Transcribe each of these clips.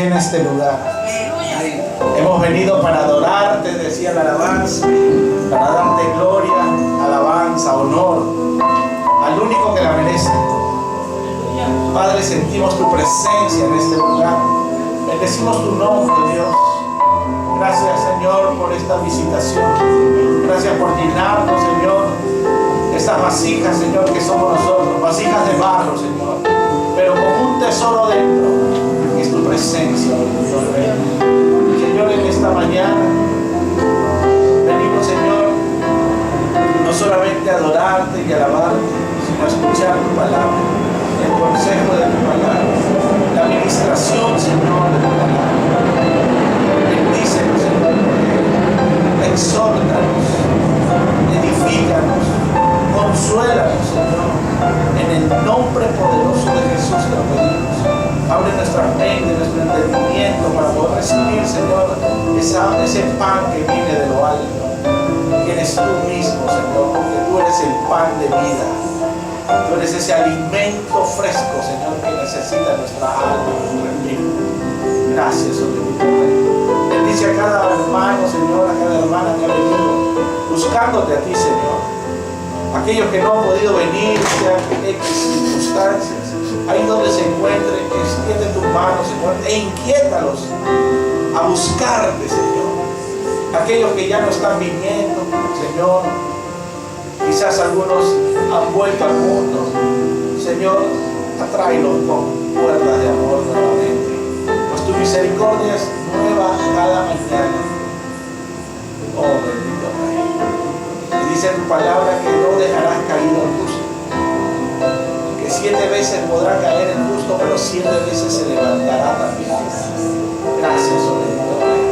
llena este lugar. Hemos venido para adorarte, decía la alabanza, para darte gloria, alabanza, honor al único que la merece. Padre, sentimos tu presencia en este lugar. Bendecimos tu nombre, Dios. Gracias, Señor, por esta visitación. Gracias por llenarnos, Señor, estas vasijas, Señor, que somos nosotros, vasijas de barro, Señor, pero con un tesoro dentro, que es tu presencia, Señor, en esta mañana venimos, Señor, no solamente a adorarte y alabarte, sino a escuchar tu palabra, el consejo de tu palabra, la administración, Señor, de tu palabra. Bendícenos, Señor, exhórtanos, edifícanos, consuélanos, Señor, en el nombre poderoso de Jesús te lo pedimos. Abre nuestra mente, nuestro entendimiento para poder recibir, Señor, ese pan que viene de lo alto, que eres tú mismo, Señor, porque tú eres el pan de vida. Tú eres ese alimento fresco, Señor, que necesita nuestra alma y nuestro espíritu. Gracias, Señor. Bendice a cada hermano, Señor, a cada hermana que ha venido buscándote a ti, Señor. Aquellos que no han podido venir, sean X circunstancias, ahí donde se encuentren, extiende tus manos, Señor, e inquiétalos a buscarte, Señor. Aquellos que ya no están viniendo, Señor, quizás algunos han vuelto al mundo, Señor, atráelos con puertas de amor nuevamente, pues tu misericordia es nueva cada mañana. Oh, bendito Rey. Y dice tu palabra que no dejarás caído al justo, que 7 veces podrá caer el justo, pero 7 veces se levantará también. Gracias, oh bendito Rey.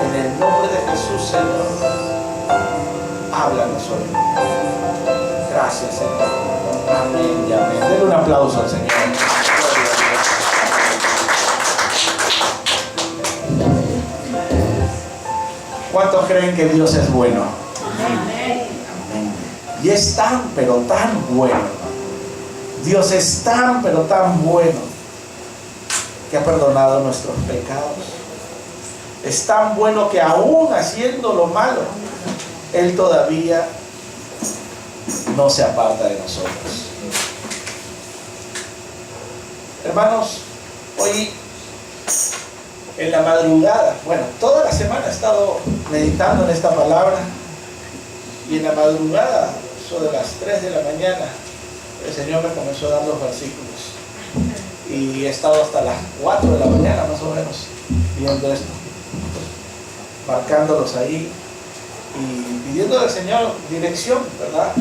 En el nombre de Jesús, Señor, háblanos hoy. Gracias, Señor. Amén y amén. Denle un aplauso al Señor. ¿Cuántos creen que Dios es bueno? Amén. Y es tan, pero tan bueno. Dios es tan, pero tan bueno que ha perdonado nuestros pecados. Es tan bueno que aún haciendo lo malo, Él todavía no se aparta de nosotros. Hermanos, hoy en la madrugada, bueno, toda la semana he estado meditando en esta palabra, y en la madrugada, eso de las 3 de la mañana, el Señor me comenzó a dar los versículos, y he estado hasta las 4 de la mañana más o menos viendo esto, marcándolos ahí y pidiendo al Señor dirección, ¿verdad?,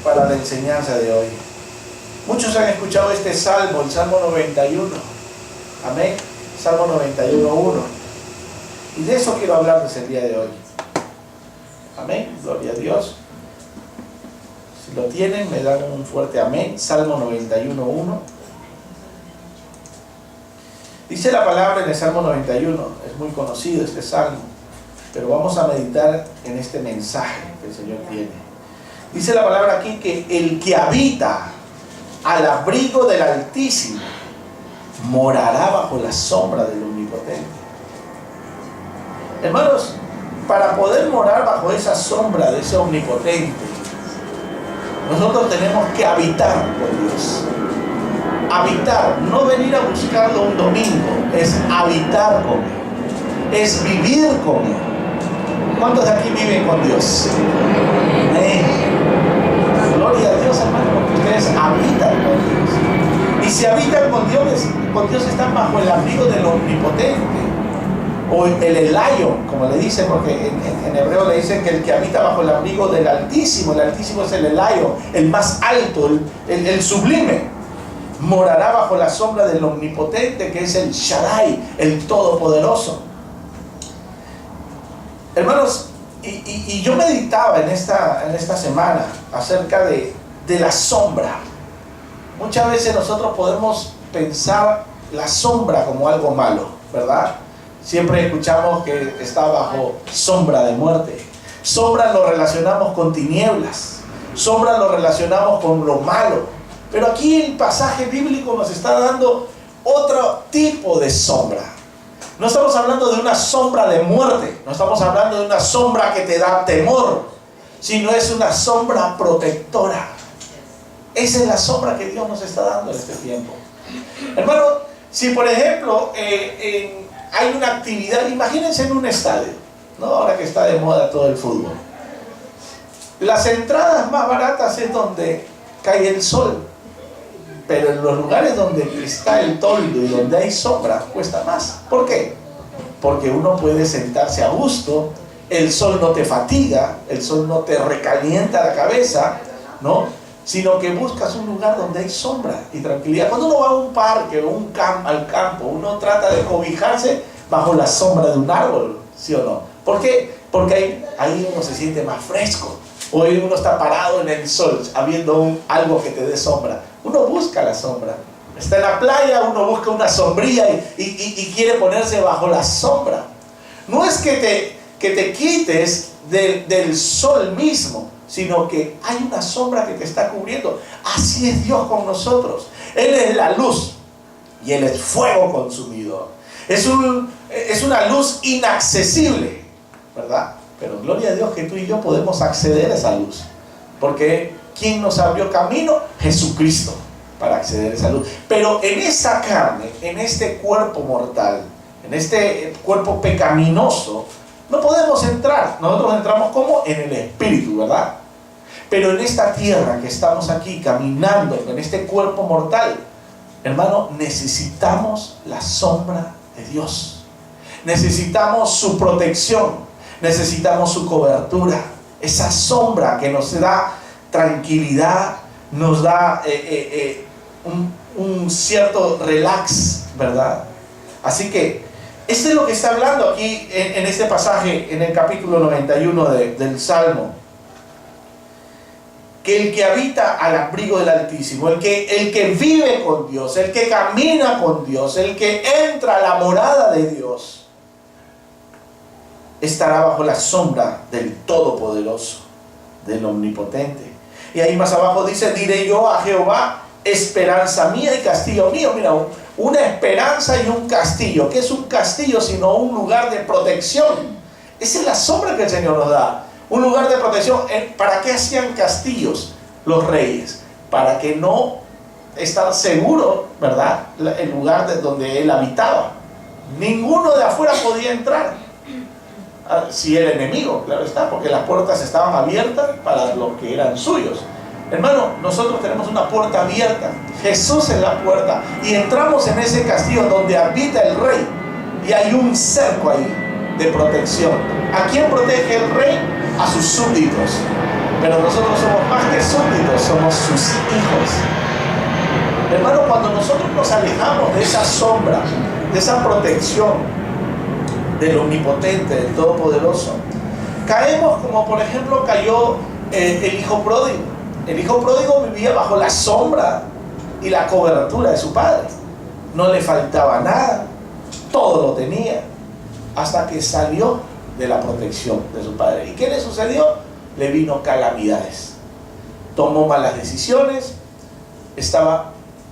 para la enseñanza de hoy. Muchos han escuchado este salmo, el Salmo 91. Amén. Salmo 91:1. Y de eso quiero hablarles el día de hoy. Amén. Gloria a Dios. Si lo tienen, me dan un fuerte amén. Salmo 91:1. Dice la palabra en el Salmo 91. Es muy conocido este salmo, pero vamos a meditar en este mensaje que el Señor tiene. Dice la palabra aquí que el que habita al abrigo del Altísimo morará bajo la sombra del Omnipotente. Hermanos, para poder morar bajo esa sombra de ese Omnipotente, nosotros tenemos que habitar con Dios. Habitar, no venir a buscarlo un domingo, es habitar con Él, es vivir con Él. ¿Cuántos de aquí viven con Dios? Gloria a Dios, hermano, porque ustedes habitan con Dios. Y si habitan con Dios están bajo el abrigo del Omnipotente, o el Elayo, como le dicen, porque en hebreo le dicen que el que habita bajo el abrigo del Altísimo, el Altísimo es el Elayo, el más alto, el sublime, morará bajo la sombra del Omnipotente, que es el Shaddai, el Todopoderoso. Hermanos, y yo meditaba en esta semana acerca de la sombra. Muchas veces nosotros podemos pensar la sombra como algo malo, ¿verdad? Siempre escuchamos que está bajo sombra de muerte. Sombra lo relacionamos con tinieblas. Sombra lo relacionamos con lo malo. Pero aquí el pasaje bíblico nos está dando otro tipo de sombra. No estamos hablando de una sombra de muerte, no estamos hablando de una sombra que te da temor, sino es una sombra protectora. Esa es la sombra que Dios nos está dando en este tiempo. Hermano, si por ejemplo hay una actividad, imagínense en un estadio, ¿no? Ahora que está de moda todo el fútbol. Las entradas más baratas es donde cae el sol, pero en los lugares donde está el toldo y donde hay sombra cuesta más. ¿Por qué? Porque uno puede sentarse a gusto, el sol no te fatiga, el sol no te recalienta la cabeza, ¿no? Sino que buscas un lugar donde hay sombra y tranquilidad. Cuando uno va a un parque o al campo, uno trata de cobijarse bajo la sombra de un árbol, ¿sí o no? ¿Por qué? Porque ahí uno se siente más fresco. O ahí uno está parado en el sol, habiendo algo que te dé sombra. Uno busca la sombra. Está en la playa, uno busca una sombrilla y quiere ponerse bajo la sombra. No es que te quites del sol mismo, sino que hay una sombra que te está cubriendo. Así es Dios con nosotros. Él es la luz y Él es fuego consumidor. Es una luz inaccesible, ¿verdad? Pero gloria a Dios que tú y yo podemos acceder a esa luz. Porque ¿quién nos abrió camino? Jesucristo, para acceder a esa luz. Pero en esa carne, en este cuerpo mortal, en este cuerpo pecaminoso, no podemos entrar. Nosotros entramos como en el espíritu, ¿verdad? Pero en esta tierra que estamos aquí caminando, en este cuerpo mortal, hermano, necesitamos la sombra de Dios. Necesitamos su protección, necesitamos su cobertura, esa sombra que nos da tranquilidad, nos da un cierto relax, ¿verdad? Así que esto es lo que está hablando aquí en este pasaje, en el capítulo 91 del Salmo. Que el que habita al abrigo del Altísimo, el que vive con Dios, el que camina con Dios, el que entra a la morada de Dios, estará bajo la sombra del Todopoderoso, del Omnipotente. Y ahí más abajo dice: diré yo a Jehová, esperanza mía y castillo mío. Mira, una esperanza y un castillo. ¿Qué es un castillo sino un lugar de protección? Esa es la sombra que el Señor nos da. Un lugar de protección. ¿Para qué hacían castillos los reyes? Para que no estar seguro, ¿verdad? El lugar donde él habitaba. Ninguno de afuera podía entrar. Si era enemigo, claro está, porque las puertas estaban abiertas para los que eran suyos. Hermano, nosotros tenemos una puerta abierta. Jesús es la puerta. Y entramos en ese castillo donde habita el rey. Y hay un cerco ahí de protección. ¿A quién protege el rey? A sus súbditos. Pero nosotros somos más que súbditos, somos sus hijos. Hermano, cuando nosotros nos alejamos de esa sombra, de esa protección del Omnipotente, del Todopoderoso, caemos como por ejemplo cayó el hijo pródigo. El hijo pródigo vivía bajo la sombra y la cobertura de su padre. No le faltaba nada, todo lo tenía, hasta que salió de la protección de su padre. ¿Y qué le sucedió? Le vino calamidades. Tomó malas decisiones, estaba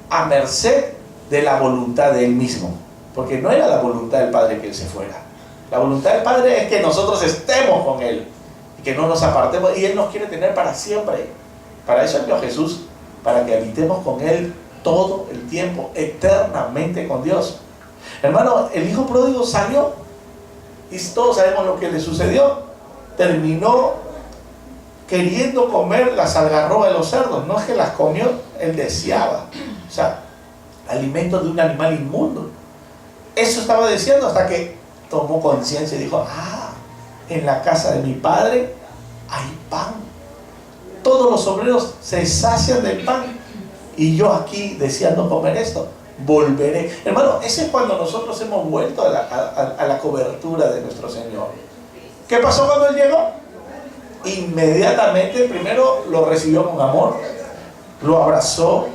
a merced de la voluntad de él mismo, porque no era la voluntad del Padre que él se fuera. La voluntad del Padre es que nosotros estemos con Él y que no nos apartemos, y Él nos quiere tener para siempre. Para eso envió a Jesús, para que habitemos con Él todo el tiempo, eternamente con Dios. Hermano, el hijo pródigo salió y todos sabemos lo que le sucedió. Terminó queriendo comer las algarrobas de los cerdos. No es que las comió, él deseaba. O sea, alimentos de un animal inmundo. Eso estaba deseando hasta que tomó conciencia y dijo: en la casa de mi padre hay pan. Todos los obreros se sacian del pan y yo aquí deseando comer esto, volveré. Hermano, ese es cuando nosotros hemos vuelto a la cobertura de nuestro Señor. ¿Qué pasó cuando Él llegó? Inmediatamente, primero lo recibió con amor, lo abrazó,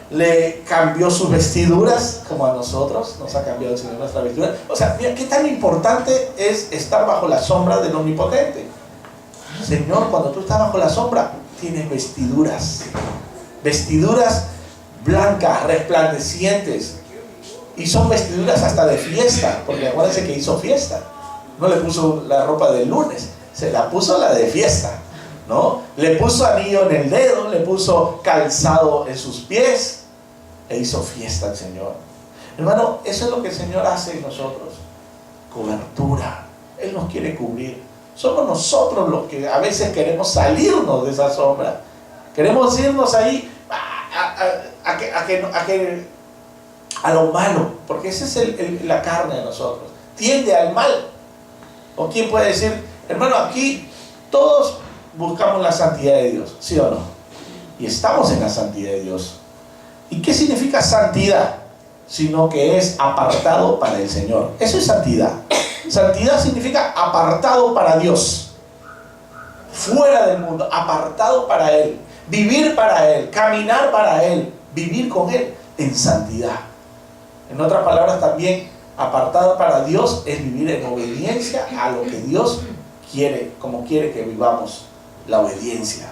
le cambió sus vestiduras, como a nosotros nos ha cambiado el Señor nuestra vestidura. O sea, mira qué tan importante es estar bajo la sombra del Omnipotente. Señor, cuando tú estás bajo la sombra, tienes vestiduras blancas, resplandecientes, Y son vestiduras hasta de fiesta, porque acuérdense que hizo fiesta. No le puso la ropa del lunes, se la puso la de fiesta, ¿no? Le puso anillo en el dedo, le puso calzado en sus pies, e hizo fiesta al Señor. Hermano, eso es lo que el Señor hace en nosotros. Cobertura. Él nos quiere cubrir. Somos nosotros los que a veces queremos salirnos de esa sombra. Queremos irnos ahí a lo malo, porque esa es la carne de nosotros. Tiende al mal. ¿O quién puede decir, hermano, aquí todos buscamos la santidad de Dios, ¿sí o no? Y estamos en la santidad de Dios. ¿Y qué significa santidad? Sino que es apartado para el Señor. Eso es santidad. Santidad significa apartado para Dios, fuera del mundo, apartado para Él, vivir para Él, caminar para Él, vivir con Él en santidad. En otras palabras también, apartado para Dios es vivir en obediencia a lo que Dios quiere, como quiere que vivamos la obediencia.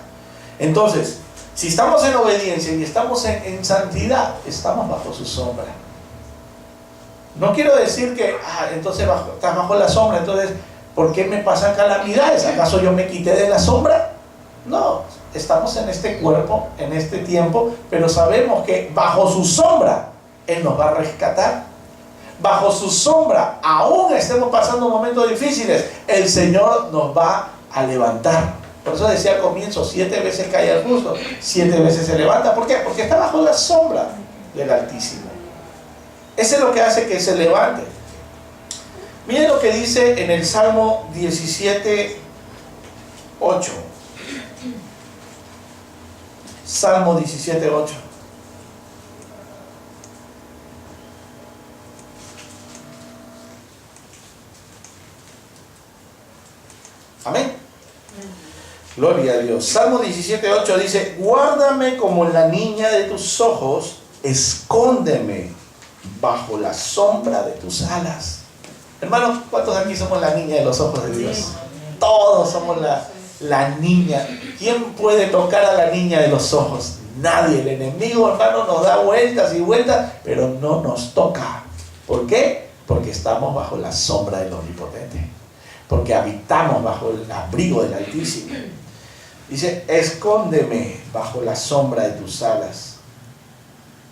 Entonces, si estamos en obediencia y estamos en santidad, estamos bajo su sombra. No quiero decir que, entonces estás bajo la sombra, entonces, ¿por qué me pasan calamidades? ¿Acaso yo me quité de la sombra? No, estamos en este cuerpo, en este tiempo, pero sabemos que bajo su sombra Él nos va a rescatar. Bajo su sombra, aún estemos pasando momentos difíciles, el Señor nos va a levantar. Por eso decía al comienzo, 7 veces cae el justo, 7 veces se levanta. ¿Por qué? Porque está bajo la sombra del Altísimo. Eso es lo que hace que se levante. Miren lo que dice en el Salmo 17, 8. Salmo 17, 8. Amén. Gloria a Dios. Salmo 17, 8 dice: guárdame como la niña de tus ojos, escóndeme bajo la sombra de tus alas. Hermanos, ¿cuántos de aquí somos la niña de los ojos de Dios? Todos somos la niña. ¿Quién puede tocar a la niña de los ojos? Nadie. El enemigo, hermano, nos da vueltas y vueltas, pero no nos toca. ¿Por qué? Porque estamos bajo la sombra del Omnipotente. Porque habitamos bajo el abrigo del Altísimo. Dice: escóndeme bajo la sombra de tus alas.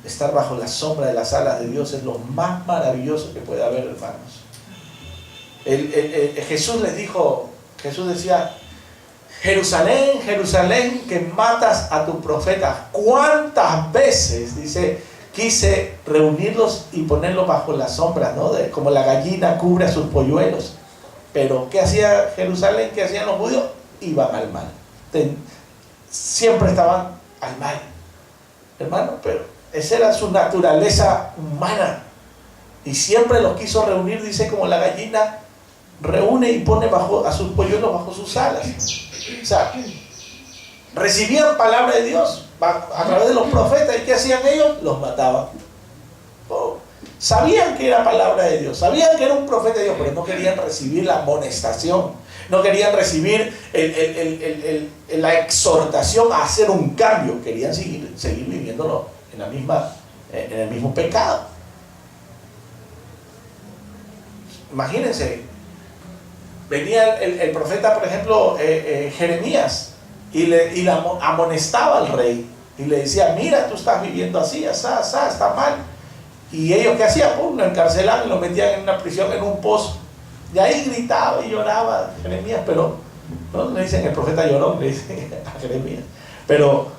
Estar bajo la sombra de las alas de Dios es lo más maravilloso que puede haber, hermanos. Jesús les dijo, Jesús decía: Jerusalén, Jerusalén, que matas a tus profetas. ¿Cuántas veces, dice, quise reunirlos y ponerlos bajo la sombra, ¿no? Como la gallina cubre a sus polluelos. Pero ¿qué hacía Jerusalén? ¿Qué hacían los judíos? Iban al mal. Siempre estaban al mal, hermano, pero esa era su naturaleza humana. Y siempre los quiso reunir, dice, como la gallina reúne y pone a sus polluelos bajo sus alas. O sea, recibían palabra de Dios a través de los profetas. ¿Y qué hacían ellos? Los mataban. Sabían que era palabra de Dios, sabían que era un profeta de Dios, pero no querían recibir la amonestación, no querían recibir la exhortación a hacer un cambio. Querían seguir viviéndolo en el mismo pecado. Imagínense, venía el profeta, por ejemplo, Jeremías, y le amonestaba al rey y le decía: mira, tú estás viviendo así, está mal. Y ellos, ¿qué hacían? Pues lo encarcelaban y lo metían en una prisión, en un pozo. Y ahí gritaba y lloraba Jeremías, pero no le dicen el profeta llorón, le dicen a Jeremías. Pero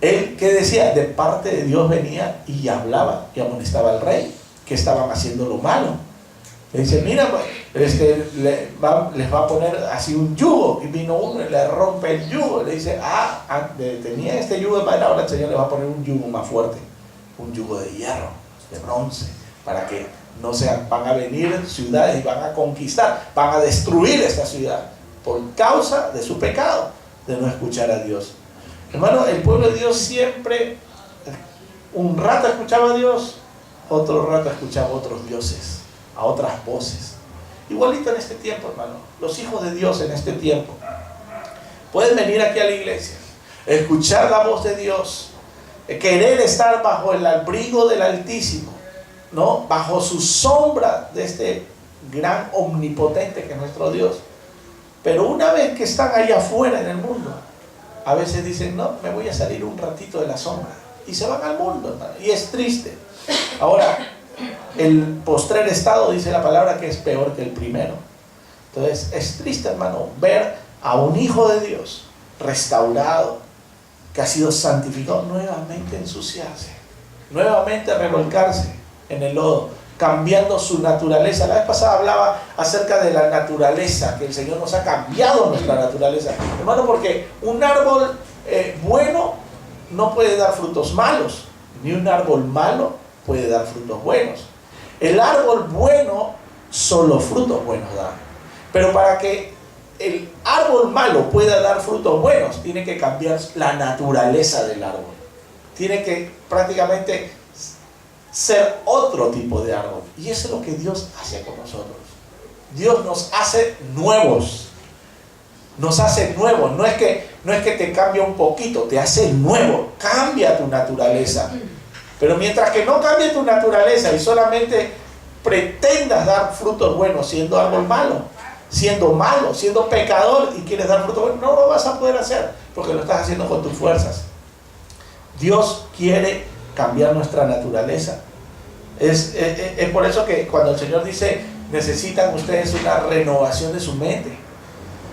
él, ¿qué decía? De parte de Dios venía y hablaba y amonestaba al rey que estaban haciendo lo malo. Le dice: mira, les va a poner así un yugo. Y vino uno y le rompe el yugo. Le dice: tenía este yugo de madera, ahora el Señor le va a poner un yugo más fuerte, un yugo de hierro, de bronce, para que no sean, van a venir ciudades y van a conquistar, van a destruir esta ciudad por causa de su pecado de no escuchar a Dios. Hermano, el pueblo de Dios siempre, un rato escuchaba a Dios, otro rato escuchaba a otros dioses, a otras voces. Igualito en este tiempo, hermano, los hijos de Dios en este tiempo pueden venir aquí a la iglesia, escuchar la voz de Dios, querer estar bajo el abrigo del Altísimo, ¿no? Bajo su sombra de este gran omnipotente que es nuestro Dios. Pero una vez que están allá afuera en el mundo, a veces dicen, no, me voy a salir un ratito de la sombra. Y se van al mundo, hermano. Y es triste. Ahora, el postrer estado dice la palabra que es peor que el primero. Entonces, es triste, hermano, ver a un hijo de Dios restaurado, que ha sido santificado, nuevamente ensuciarse, nuevamente revolcarse en el lodo, cambiando su naturaleza. La vez pasada hablaba acerca de la naturaleza, que el Señor nos ha cambiado nuestra naturaleza, hermano, porque un árbol bueno no puede dar frutos malos, ni un árbol malo puede dar frutos buenos. El árbol bueno solo frutos buenos da, pero para que el árbol malo pueda dar frutos buenos, tiene que cambiar la naturaleza del árbol, tiene que prácticamente ser otro tipo de árbol. Y eso es lo que Dios hace con nosotros. Dios nos hace nuevos, nos hace nuevos. No es que te cambia un poquito, te hace nuevo, cambia tu naturaleza. Pero mientras que no cambie tu naturaleza y solamente pretendas dar frutos buenos siendo árbol malo, siendo pecador y quieres dar frutos buenos, no lo vas a poder hacer, porque lo estás haciendo con tus fuerzas. Dios quiere cambiar nuestra naturaleza. Es por eso que cuando el Señor dice, necesitan ustedes una renovación de su mente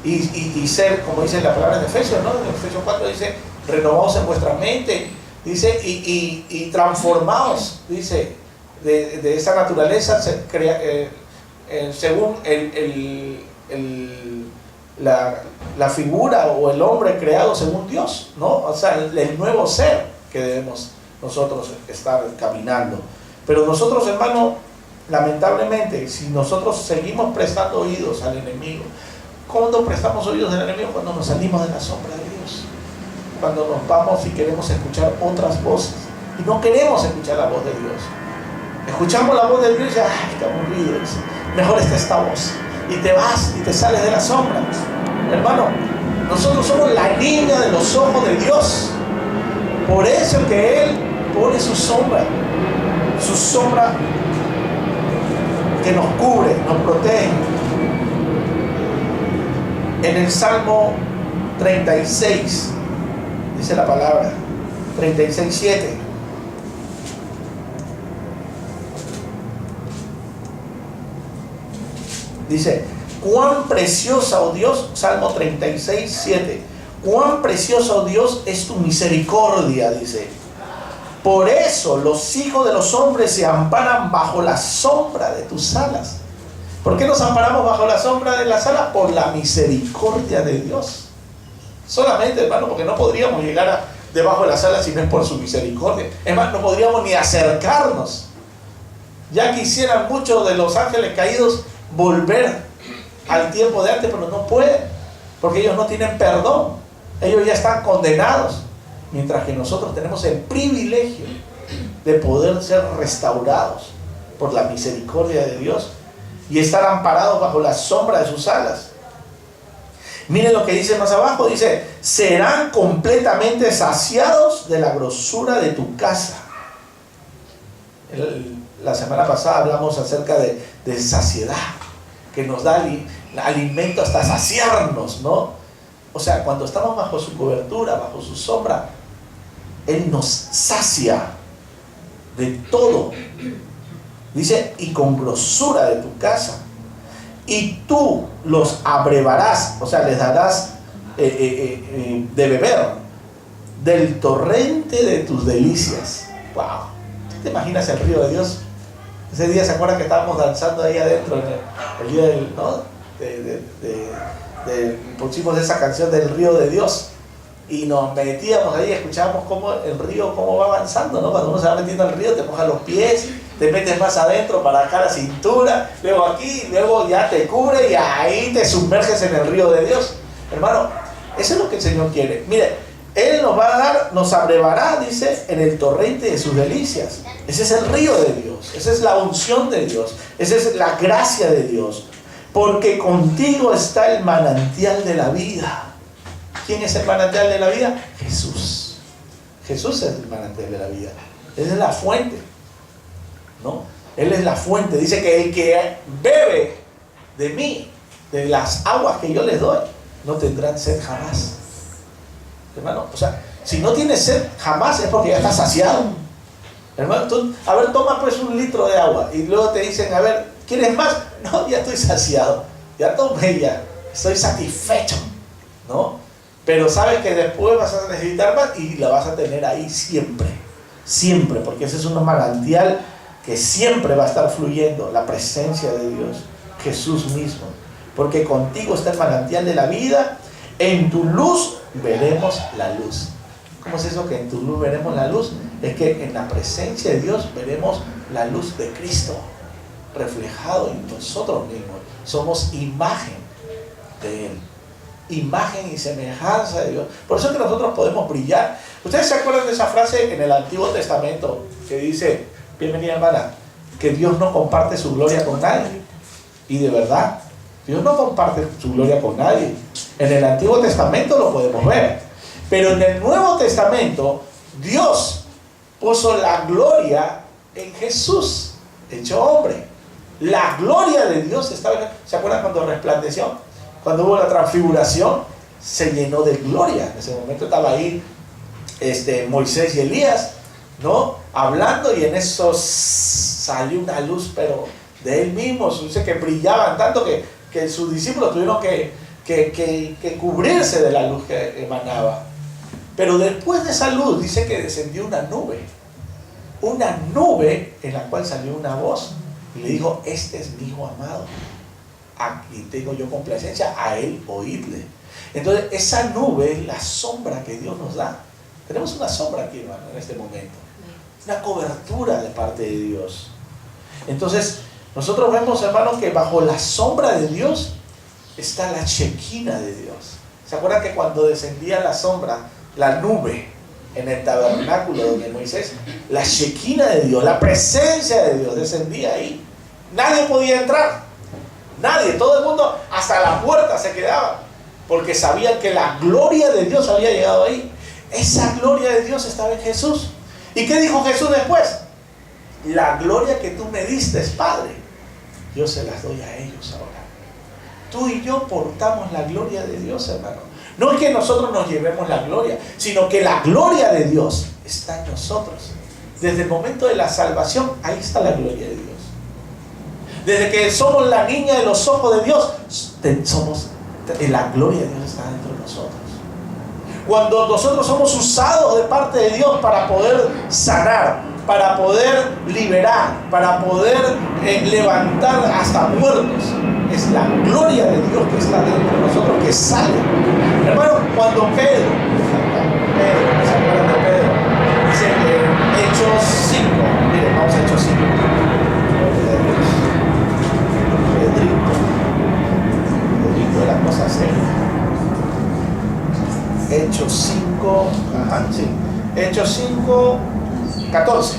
y ser, como dice la palabra de Efesios, ¿no? En Efesios 4 dice, renovaos en vuestra mente, dice, y transformaos, dice, de esa naturaleza según la figura o el hombre creado según Dios, ¿no? O sea, el nuevo ser que debemos nosotros estar caminando. Pero nosotros, hermano, lamentablemente, si nosotros seguimos prestando oídos al enemigo, ¿cuándo prestamos oídos al enemigo? Cuando nos salimos de la sombra de Dios, cuando nos vamos y queremos escuchar otras voces y no queremos escuchar la voz de Dios. Escuchamos la voz de Dios y ¡ay, qué aburrido! Mejor está esta voz. Y te vas y te sales de la sombra. Hermano, nosotros somos la niña de los ojos de Dios. Por eso que Él pone su sombra que nos cubre, nos protege. En el Salmo 36 dice la palabra, 36:7. Dice, cuán preciosa, oh Dios, Salmo 36:7, cuán preciosa, oh Dios, es tu misericordia, dice. Por eso los hijos de los hombres se amparan bajo la sombra de tus alas. ¿Por qué nos amparamos bajo la sombra de las alas? Por la misericordia de Dios. Solamente, hermano, porque no podríamos llegar debajo de las alas si no es por su misericordia. Es más, no podríamos ni acercarnos. Ya quisieran muchos de los ángeles caídos volver al tiempo de antes, pero no pueden, porque ellos no tienen perdón, ellos ya están condenados, mientras que nosotros tenemos el privilegio de poder ser restaurados por la misericordia de Dios y estar amparados bajo la sombra de sus alas. Miren lo que dice más abajo, dice, serán completamente saciados de la grosura de tu casa. La semana pasada hablamos acerca de saciedad, que nos da alimento hasta saciarnos, ¿no? O sea, cuando estamos bajo su cobertura, bajo su sombra, Él nos sacia de todo. Dice, y con grosura de tu casa. Y tú los abrevarás, o sea, les darás de beber del torrente de tus delicias. ¡Wow! ¿Te imaginas el río de Dios? Ese día, ¿se acuerdan que estábamos danzando ahí adentro en el día del, ¿no? Pusimos esa canción del río de Dios y nos metíamos ahí, escuchábamos cómo el río cómo va avanzando, ¿no? Cuando uno se va metiendo al río, te mojas los pies, te metes más adentro para acá la cintura, luego aquí, luego ya te cubre y ahí te sumerges en el río de Dios. Hermano, eso es lo que el Señor quiere. Mire, Él nos va a dar, nos abrevará, dice, en el torrente de sus delicias. Ese es el río de Dios, esa es la unción de Dios, esa es la gracia de Dios. Porque contigo está el manantial de la vida. ¿Quién es el manantial de la vida? Jesús. Jesús es el manantial de la vida. Esa es la fuente, ¿no? Él es la fuente. Dice que el que bebe de mí, de las aguas que yo les doy, no tendrán sed jamás. Hermano, o sea, si no tienes sed jamás es porque ya estás saciado. Hermano, tú, a ver, toma pues 1 litro de agua y luego te dicen, a ver, ¿quieres más? No, ya estoy saciado, ya tomé, ya estoy satisfecho, ¿no? Pero sabes que después vas a necesitar más y la vas a tener ahí siempre, siempre, porque ese es un manantial que siempre va a estar fluyendo, la presencia de Dios, Jesús mismo, porque contigo está el manantial de la vida, en tu luz veremos la luz. ¿Cómo es eso que en tu luz veremos la luz? Es que en la presencia de Dios veremos la luz de Cristo reflejado en nosotros mismos. Somos imagen de Él, imagen y semejanza de Dios. Por eso es que nosotros podemos brillar. ¿Ustedes se acuerdan de esa frase en el Antiguo Testamento que dice, bienvenida hermana, que Dios no comparte su gloria con nadie? Y de verdad, Dios no comparte su gloria con nadie. En el Antiguo Testamento lo podemos ver. Pero en el Nuevo Testamento, Dios puso la gloria en Jesús, hecho hombre. La gloria de Dios estaba. ¿Se acuerdan cuando resplandeció? Cuando hubo la transfiguración, se llenó de gloria. En ese momento estaba ahí Moisés y Elías, ¿no? Hablando, y en eso salió una luz, pero de él mismo. Dice que brillaban tanto que sus discípulos tuvieron que cubrirse de la luz que emanaba. Pero después de esa luz dice que descendió una nube en la cual salió una voz y le dijo, este es mi hijo amado, aquí tengo yo complacencia, a él oídle. Entonces esa nube es la sombra que Dios nos da. Tenemos una sombra aquí, hermano, en este momento, una cobertura de parte de Dios. Entonces nosotros vemos, hermanos, que bajo la sombra de Dios está la Shekinah de Dios. ¿Se acuerdan que cuando descendía la sombra, la nube en el tabernáculo de Moisés, la Shekinah de Dios, la presencia de Dios descendía ahí? Nadie podía entrar, nadie, todo el mundo hasta la puerta se quedaba, porque sabían que la gloria de Dios había llegado ahí. Esa gloria de Dios estaba en Jesús. ¿Y qué dijo Jesús después? La gloria que tú me diste, Padre, yo se las doy a ellos ahora. Tú y yo portamos la gloria de Dios, hermano. No es que nosotros nos llevemos la gloria, sino que la gloria de Dios está en nosotros. Desde el momento de la salvación, ahí está la gloria de Dios. Desde que somos la niña de los ojos de Dios, la gloria de Dios está dentro de nosotros. Cuando nosotros somos usados de parte de Dios para poder sanar, para poder liberar, para poder levantar hasta muertos, es la gloria de Dios que está dentro de nosotros, que sale. Hermano, cuando Pedro, ¿se acuerdan de Pedro? Dice Hechos 5, miren, vamos a Hechos 5. Pedrito de la cosa seria. Hechos 5, sí. Hechos 5, 14.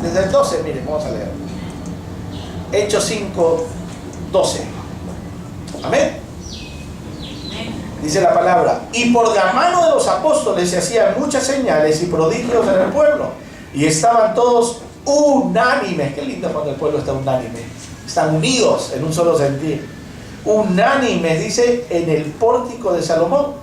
Desde el 12, miren, vamos a leer. Hechos 5, 12. Amén. Dice la palabra, y por la mano de los apóstoles se hacían muchas señales y prodigios en el pueblo, y estaban todos unánimes. Qué lindo cuando el pueblo está unánime. Están unidos en un solo sentir. Unánimes, dice, en el pórtico de Salomón.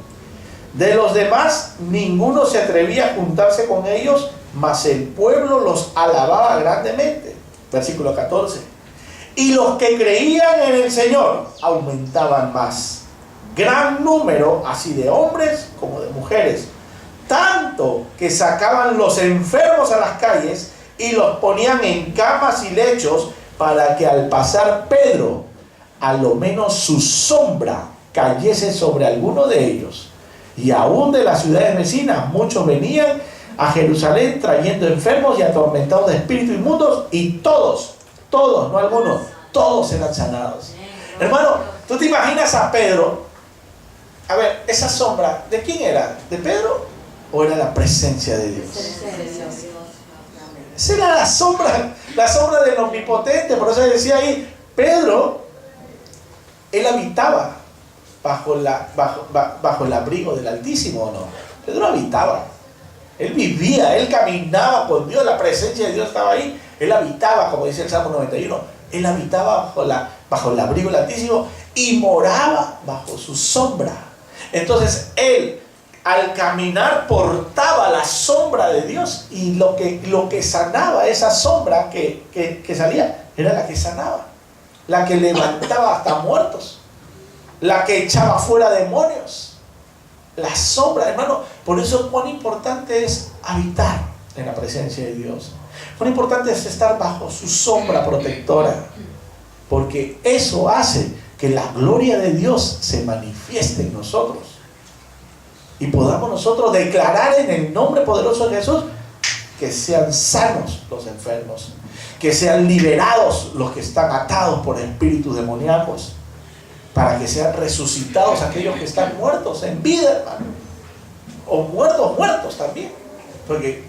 De los demás, ninguno se atrevía a juntarse con ellos, mas el pueblo los alababa grandemente. Versículo 14. Y los que creían en el Señor aumentaban más. Gran número, así de hombres como de mujeres. Tanto que sacaban los enfermos a las calles y los ponían en camas y lechos, para que al pasar Pedro, a lo menos su sombra cayese sobre alguno de ellos. Y aún de las ciudades vecinas muchos venían a Jerusalén trayendo enfermos y atormentados de espíritus inmundos, y todos, no algunos, todos eran sanados. Hermano, ¿tú te imaginas a Pedro? A ver, esa sombra, ¿de quién era? ¿De Pedro o era la presencia de Dios? Esa era la sombra del omnipotente. Por eso decía ahí, Pedro, él habitaba bajo el abrigo del Altísimo, ¿o no? Pedro habitaba Él vivía, él caminaba con Dios, la presencia de Dios estaba ahí. Él habitaba, como dice el Salmo 91, él habitaba bajo el abrigo del Altísimo y moraba bajo su sombra. Entonces él, al caminar, portaba la sombra de Dios, y lo que sanaba, esa sombra que salía, era la que sanaba, la que levantaba hasta muertos, la que echaba fuera demonios. La sombra, hermano. Por eso cuán importante es habitar en la presencia de Dios. Cuán importante es estar bajo su sombra protectora, porque eso hace que la gloria de Dios se manifieste en nosotros y podamos nosotros declarar en el nombre poderoso de Jesús que sean sanos los enfermos, que sean liberados los que están atados por espíritus demoníacos, para que sean resucitados aquellos que están muertos en vida, hermano, o muertos también, porque,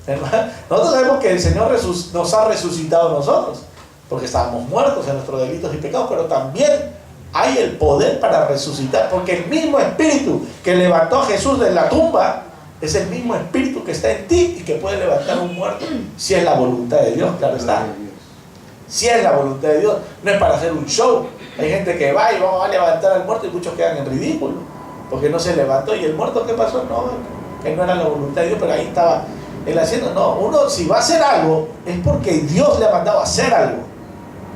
hermano, nosotros sabemos que el Señor nos ha resucitado a nosotros, porque estábamos muertos en nuestros delitos y pecados, pero también hay el poder para resucitar, porque el mismo espíritu que levantó a Jesús de la tumba es el mismo espíritu que está en ti y que puede levantar a un muerto, si es la voluntad de Dios, claro está. Si es la voluntad de Dios, no es para hacer un show. Hay gente que va y vamos a levantar al muerto y muchos quedan en ridículo, porque no se levantó. ¿Y el muerto qué pasó? No, que no era la voluntad de Dios, pero ahí estaba él haciendo. No, uno si va a hacer algo es porque Dios le ha mandado a hacer algo.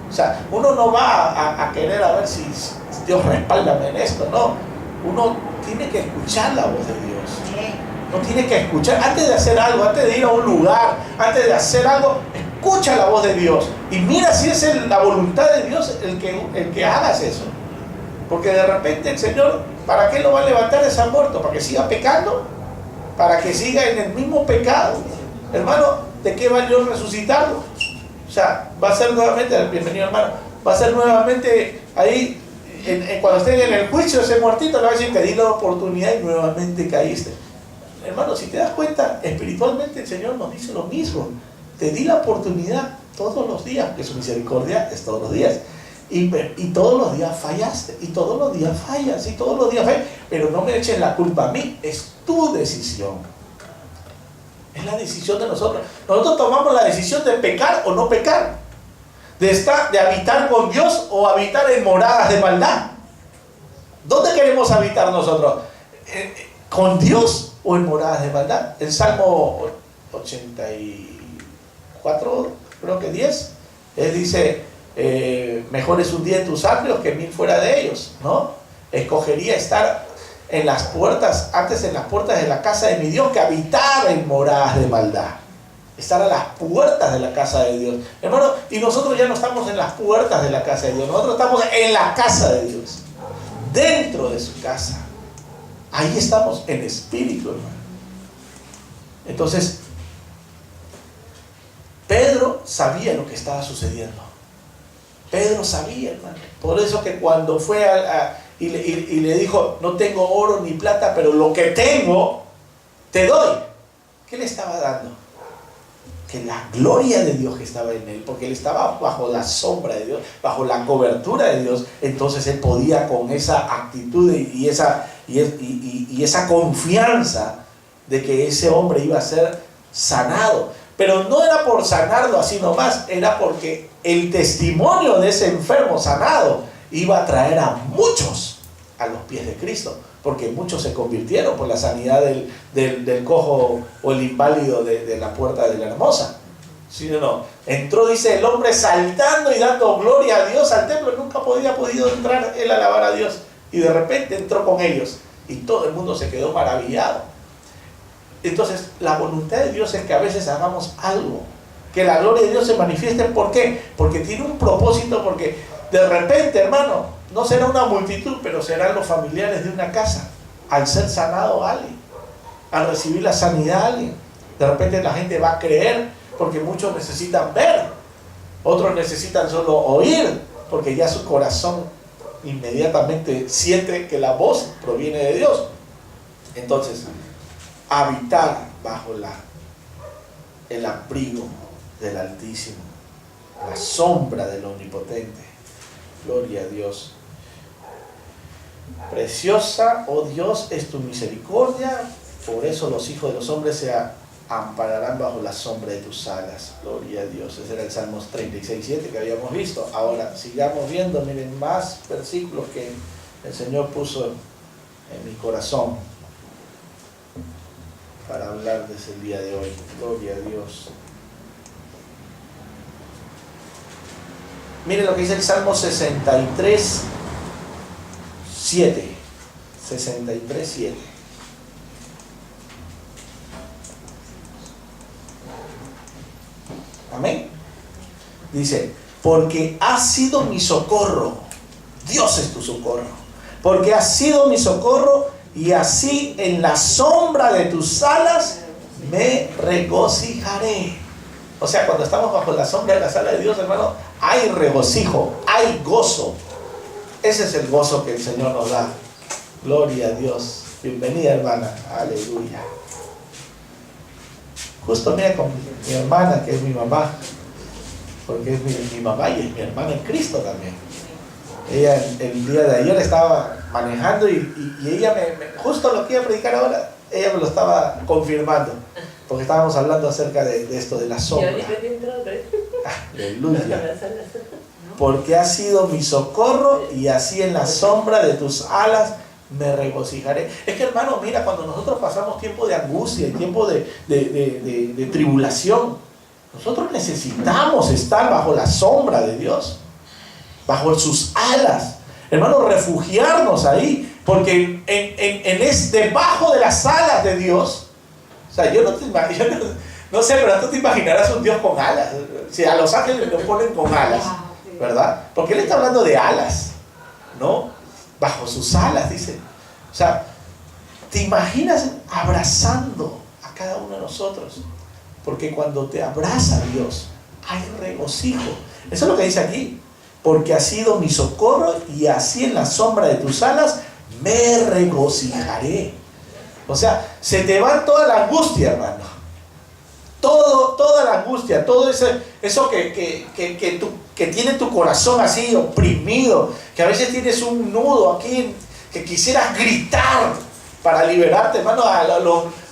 O sea, uno no va a querer a ver si Dios respáldame en esto, no. Uno tiene que escuchar la voz de Dios. No tiene que escuchar, antes de hacer algo, antes de ir a un lugar, antes de hacer algo, escucha la voz de Dios y mira si es la voluntad de Dios el que hagas eso. Porque de repente el Señor, ¿para qué lo va a levantar ese muerto? ¿Para que siga pecando? ¿Para que siga en el mismo pecado? Hermano, ¿de qué valió resucitarlo? O sea, va a ser nuevamente, bienvenido hermano, va a ser nuevamente ahí, cuando estén en el juicio, ese muertito le va a decir, te di la oportunidad y nuevamente caíste. Hermano, si te das cuenta, espiritualmente el Señor nos dice lo mismo. Te di la oportunidad todos los días, que su misericordia es todos los días. Y todos los días fallaste, y todos los días fallas, y todos los días fallas. Pero no me eches la culpa a mí, es tu decisión. Es la decisión de nosotros. Nosotros tomamos la decisión de pecar o no pecar. De habitar con Dios o habitar en moradas de maldad. ¿Dónde queremos habitar nosotros? ¿Con Dios o en moradas de maldad? El Salmo 84, creo que 10, él dice, mejor es un día en tus atrios que 1000 fuera de ellos, ¿no? Escogería estar en las puertas, antes en las puertas de la casa de mi Dios, que habitar en moradas de maldad. Estar a las puertas de la casa de Dios, hermano. Y nosotros ya no estamos en las puertas de la casa de Dios, nosotros estamos en la casa de Dios, dentro de su casa. Ahí estamos en espíritu, hermano. Entonces, Pedro sabía lo que estaba sucediendo. Pedro sabía, hermano. Por eso que cuando fue y le dijo, no tengo oro ni plata, pero lo que tengo, te doy. ¿Qué le estaba dando? Que la gloria de Dios que estaba en él, porque él estaba bajo la sombra de Dios, bajo la cobertura de Dios. Entonces él podía, con esa actitud y esa confianza de que ese hombre iba a ser sanado. Pero no era por sanarlo así nomás, era porque el testimonio de ese enfermo sanado iba a traer a muchos a los pies de Cristo, porque muchos se convirtieron por la sanidad del cojo o el inválido de la puerta de la hermosa. ¿Sí o no? Entró, dice, el hombre saltando y dando gloria a Dios al templo. Nunca había podido entrar él a alabar a Dios, y de repente entró con ellos y todo el mundo se quedó maravillado. Entonces, la voluntad de Dios es que a veces hagamos algo, que la gloria de Dios se manifieste. ¿Por qué? Porque tiene un propósito, porque de repente, hermano, no será una multitud, pero serán los familiares de una casa, al ser sanado alguien, al recibir la sanidad alguien. De repente la gente va a creer, porque muchos necesitan ver, otros necesitan solo oír, porque ya su corazón inmediatamente siente que la voz proviene de Dios. Entonces, habitar bajo el abrigo del Altísimo, la sombra del Omnipotente. Gloria a Dios. Preciosa, oh Dios, es tu misericordia, por eso los hijos de los hombres se ampararán bajo la sombra de tus alas. Gloria a Dios. Ese era el Salmos 36:7 que habíamos visto. Ahora sigamos viendo, miren, más versículos que el Señor puso en mi corazón para hablarles el día de hoy. Gloria a Dios. Miren lo que dice el Salmo 63:7. 63:7. Amén. Dice, porque has sido mi socorro. Dios es tu socorro. Porque has sido mi socorro, y así en la sombra de tus alas me regocijaré. O sea, cuando estamos bajo la sombra de las alas de Dios, hermano, hay regocijo, hay gozo. Ese es el gozo que el Señor nos da. Gloria a Dios. Bienvenida, hermana. Aleluya. Justo mira con mi hermana, que es mi mamá, porque es mi mamá y es mi hermana en Cristo también. Ella el día de ayer estaba manejando y ella justo lo que iba a predicar ahora, ella me lo estaba confirmando, porque estábamos hablando acerca de esto, de la sombra. Aleluya. Porque has sido mi socorro, y así en la sombra de tus alas me regocijaré. Es que, hermano, mira, cuando nosotros pasamos tiempo de angustia y tiempo de tribulación, nosotros necesitamos estar bajo la sombra de Dios, bajo sus alas, hermano, refugiarnos ahí, porque debajo de las alas de Dios. O sea, yo no sé, pero tú te imaginarás un Dios con alas. Si a los ángeles los ponen con alas, ¿verdad? Porque él está hablando de alas, ¿no? Bajo sus alas, dice. O sea, ¿te imaginas abrazando a cada uno de nosotros? Porque cuando te abraza Dios, hay regocijo. Eso es lo que dice aquí. Porque has sido mi socorro, y así en la sombra de tus alas me regocijaré. O sea, se te va toda la angustia, hermano. Toda la angustia, todo eso que tiene tu corazón así oprimido, que a veces tienes un nudo aquí, que quisieras gritar para liberarte, hermano.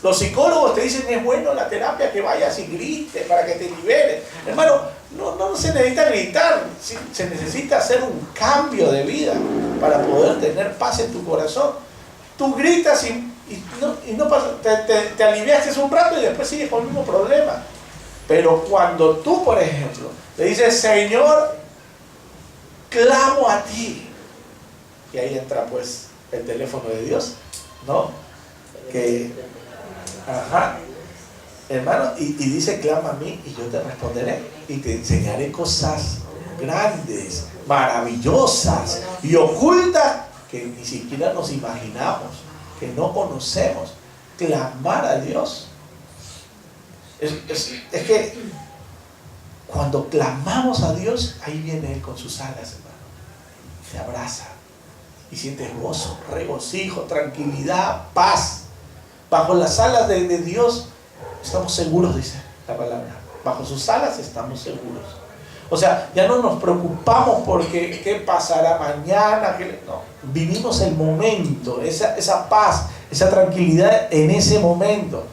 Los psicólogos te dicen, es bueno la terapia, que vayas y grites para que te liberes. Hermano, no se necesita gritar, se necesita hacer un cambio de vida para poder tener paz en tu corazón. Tú gritas y no pasa, te aliviaste un rato y después sigues con el mismo problema. Pero cuando tú, por ejemplo, le dices, Señor, clamo a ti, y ahí entra pues el teléfono de Dios, ¿no? Hermano, y dice, clama a mí y yo te responderé y te enseñaré cosas grandes, maravillosas y ocultas que ni siquiera nos imaginamos, que no conocemos. Clamar a Dios es que cuando clamamos a Dios, ahí viene Él con sus alas, hermano, te abraza y sientes gozo, regocijo, tranquilidad, paz. Bajo las alas de Dios estamos seguros, dice la palabra. Bajo sus alas estamos seguros. O sea, ya no nos preocupamos porque qué pasará mañana. No, vivimos el momento, esa paz, esa tranquilidad en ese momento.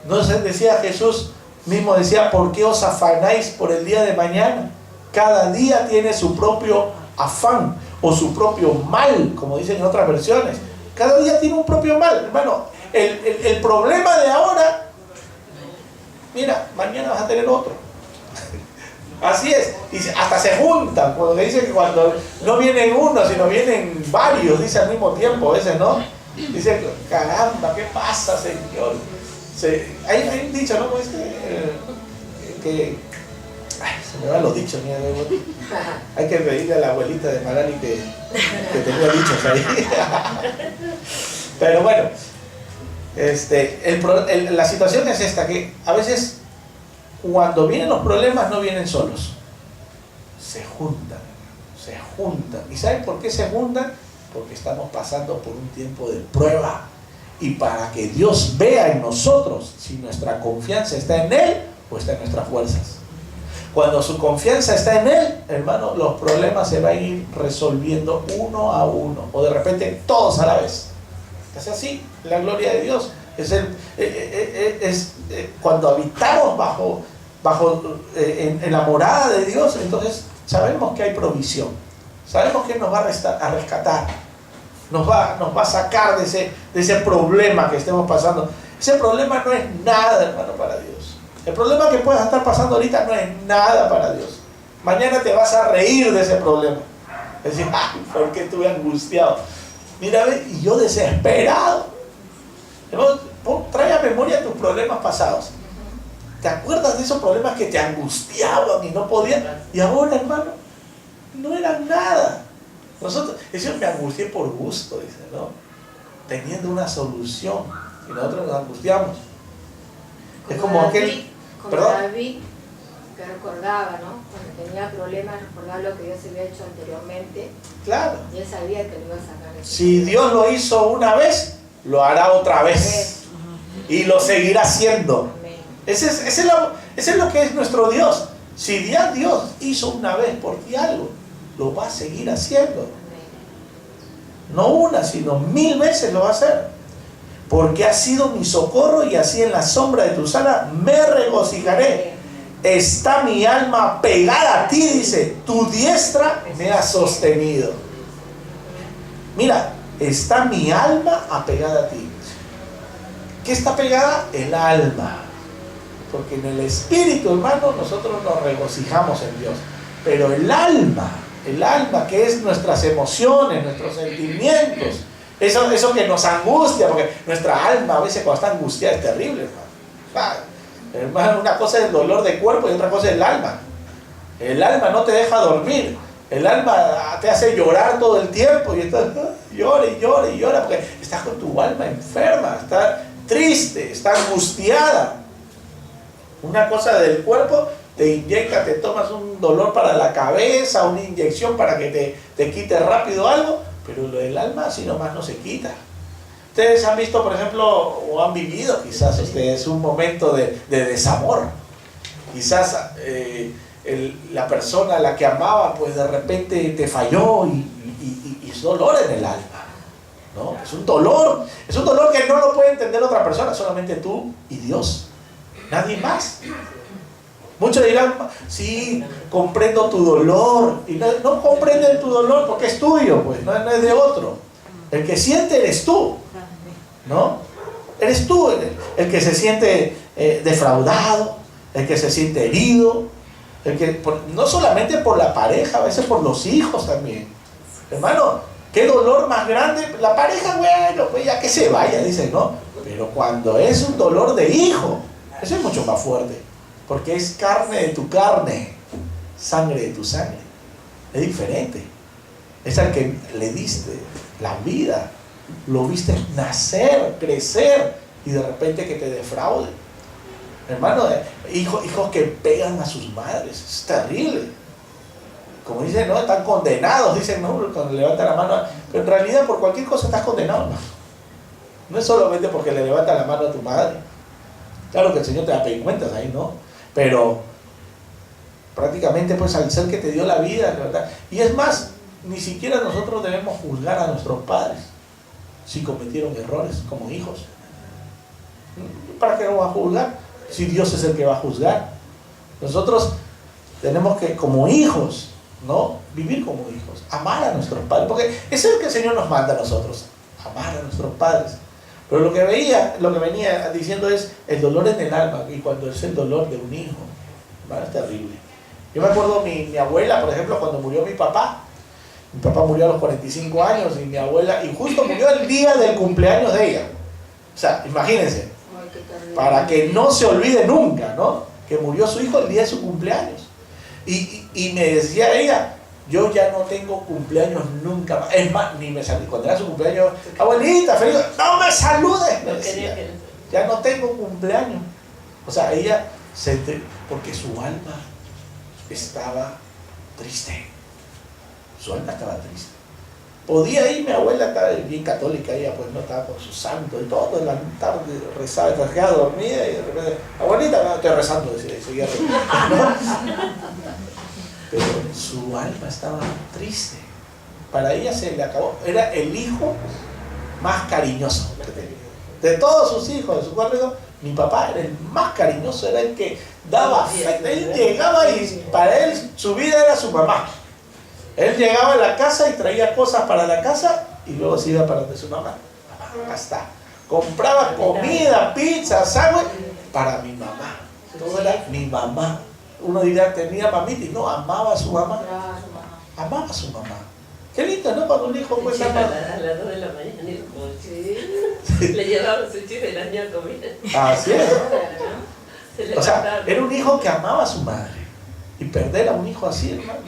No se decía, Jesús mismo decía, ¿por qué os afanáis por el día de mañana? Cada día tiene su propio afán o su propio mal, como dicen en otras versiones. Cada día tiene un propio mal, hermano. El problema de ahora, mira, mañana vas a tener otro. Así es, y hasta se juntan, cuando le dicen que cuando no vienen uno, sino vienen varios, dice al mismo tiempo, a veces, ¿no? Dice, caramba, ¿qué pasa, Señor? Hay un dicho, ¿no? Que se me van los dichos, mira, hay que pedirle a la abuelita de Magali que tenía dichos ahí. Pero bueno, la situación es esta, que a veces cuando vienen los problemas no vienen solos, se juntan. ¿Y saben por qué se juntan? Porque estamos pasando por un tiempo de prueba, y para que Dios vea en nosotros si nuestra confianza está en Él o está en nuestras fuerzas. Cuando su confianza está en Él, hermano, los problemas se van a ir resolviendo uno a uno, o de repente todos a la vez. Es así, la gloria de Dios. Cuando habitamos en la morada de Dios, entonces sabemos que hay provisión, sabemos que nos va a rescatar, nos va a sacar de ese problema que estemos pasando. Ese problema no es nada, hermano, para Dios. El problema que puedas estar pasando ahorita no es nada para Dios. Mañana te vas a reír de ese problema. Es decir, ay, ¿por qué estuve angustiado? Mira, y yo desesperado. Trae a memoria tus problemas pasados. ¿Te acuerdas de esos problemas que te angustiaban y no podían? Y ahora, hermano, no eran nada. Eso me angustié por gusto, dice, ¿no? Teniendo una solución. Y nosotros nos angustiamos. Es como aquel... David, que recordaba, ¿no? Cuando tenía problemas, recordaba lo que Dios había hecho anteriormente. Claro. Y él sabía que lo iba a sacar. Si Dios lo hizo una vez, lo hará otra vez. Y lo seguirá haciendo. Ese es lo que es nuestro Dios. Si ya Dios hizo una vez por ti algo, lo va a seguir haciendo. No una, sino 1000 veces lo va a hacer. Porque has sido mi socorro y así en la sombra de tus alas me regocijaré. Está mi alma pegada a ti, dice, tu diestra me ha sostenido. Mira, está mi alma apegada a ti. ¿Qué está pegada? El alma. Porque en el espíritu, hermano, nosotros nos regocijamos en Dios. Pero el alma que es nuestras emociones, nuestros sentimientos, eso que nos angustia, porque nuestra alma a veces cuando está angustiada es terrible, hermano. Una cosa es el dolor de cuerpo y otra cosa es el alma. El alma no te deja dormir. El alma te hace llorar todo el tiempo y estás llora y llora y llora porque estás con tu alma enferma, está triste, está angustiada. Una cosa del cuerpo te inyecta, te tomas un dolor para la cabeza, una inyección para que te quite rápido algo, pero lo del alma así nomás no se quita. Ustedes han visto, por ejemplo, o han vivido quizás ustedes un momento de desamor. Quizás la persona a la que amaba pues de repente te falló y es dolor en el alma, ¿no? Es un dolor que no lo puede entender otra persona, solamente tú y Dios, nadie más. Muchos dirán, sí, comprendo tu dolor, y no comprenden tu dolor porque es tuyo, pues, no es de otro. El que siente eres tú, ¿no? Eres tú el que se siente defraudado, el que se siente herido, no solamente por la pareja, a veces por los hijos también. Hermano, ¿qué dolor más grande? La pareja, bueno, pues ya que se vaya, dicen, ¿no? Pero cuando es un dolor de hijo, eso es mucho más fuerte. Porque es carne de tu carne, sangre de tu sangre. Es diferente. Es al que le diste la vida, lo viste nacer, crecer, y de repente que te defraude. Hermano, hijos que pegan a sus madres, es terrible. Como dicen, no, están condenados, dicen, no, cuando levantan la mano, pero en realidad por cualquier cosa estás condenado, ¿no? No es solamente porque le levantas la mano a tu madre. Claro que el Señor te va a pedir cuentas ahí, ¿no? Pero prácticamente pues al ser que te dio la vida, ¿verdad? Y es más, ni siquiera nosotros debemos juzgar a nuestros padres si cometieron errores como hijos. ¿Para qué nos va a juzgar? Si Dios es el que va a juzgar. Nosotros tenemos que, como hijos, ¿no? Vivir como hijos, amar a nuestros padres, porque es el que el Señor nos manda a nosotros, amar a nuestros padres. Pero lo que venía diciendo es el dolor en el alma, y cuando es el dolor de un hijo, ¿vale? Es terrible. Yo me acuerdo mi abuela, por ejemplo, cuando murió mi papá murió a los 45 años, y mi abuela, y justo murió el día del cumpleaños de ella. O sea, imagínense, para que no se olvide nunca, ¿no? Que murió su hijo el día de su cumpleaños. Y me decía ella, yo ya no tengo cumpleaños nunca más. Es más, ni me saludé. Cuando era su cumpleaños, abuelita, feliz, no me saludes, me decía. Ya no tengo cumpleaños. O sea, ella porque su alma estaba triste. Su alma estaba triste. Podía ir, mi abuela estaba bien católica, ella pues no estaba con su santo y todo, en la tarde rezaba, quedaba dormida y de repente, abuelita, no, estoy rezando, seguía rezando. Pero su alma estaba triste. Para ella se le acabó. Era el hijo más cariñoso que tenía. De todos sus hijos, de sus 4 hijos, mi papá era el más cariñoso, era el que daba afecto. Él llegaba y para él su vida era su mamá. Él llegaba a la casa y traía cosas para la casa y luego se iba para donde su mamá. Mamá, acá está. Compraba comida, pizza, sándwich para mi mamá. Todo era mi mamá. Uno dirá, tenía mamita y no, amaba a su mamá. Amaba a su mamá. Qué lindo, ¿no? Cuando un hijo pues ama. A las 2 de la mañana el coche. Le llevaba su chico y la niña comida. Así es. O sea, era un hijo que amaba a su madre. Y perder a un hijo así, hermano.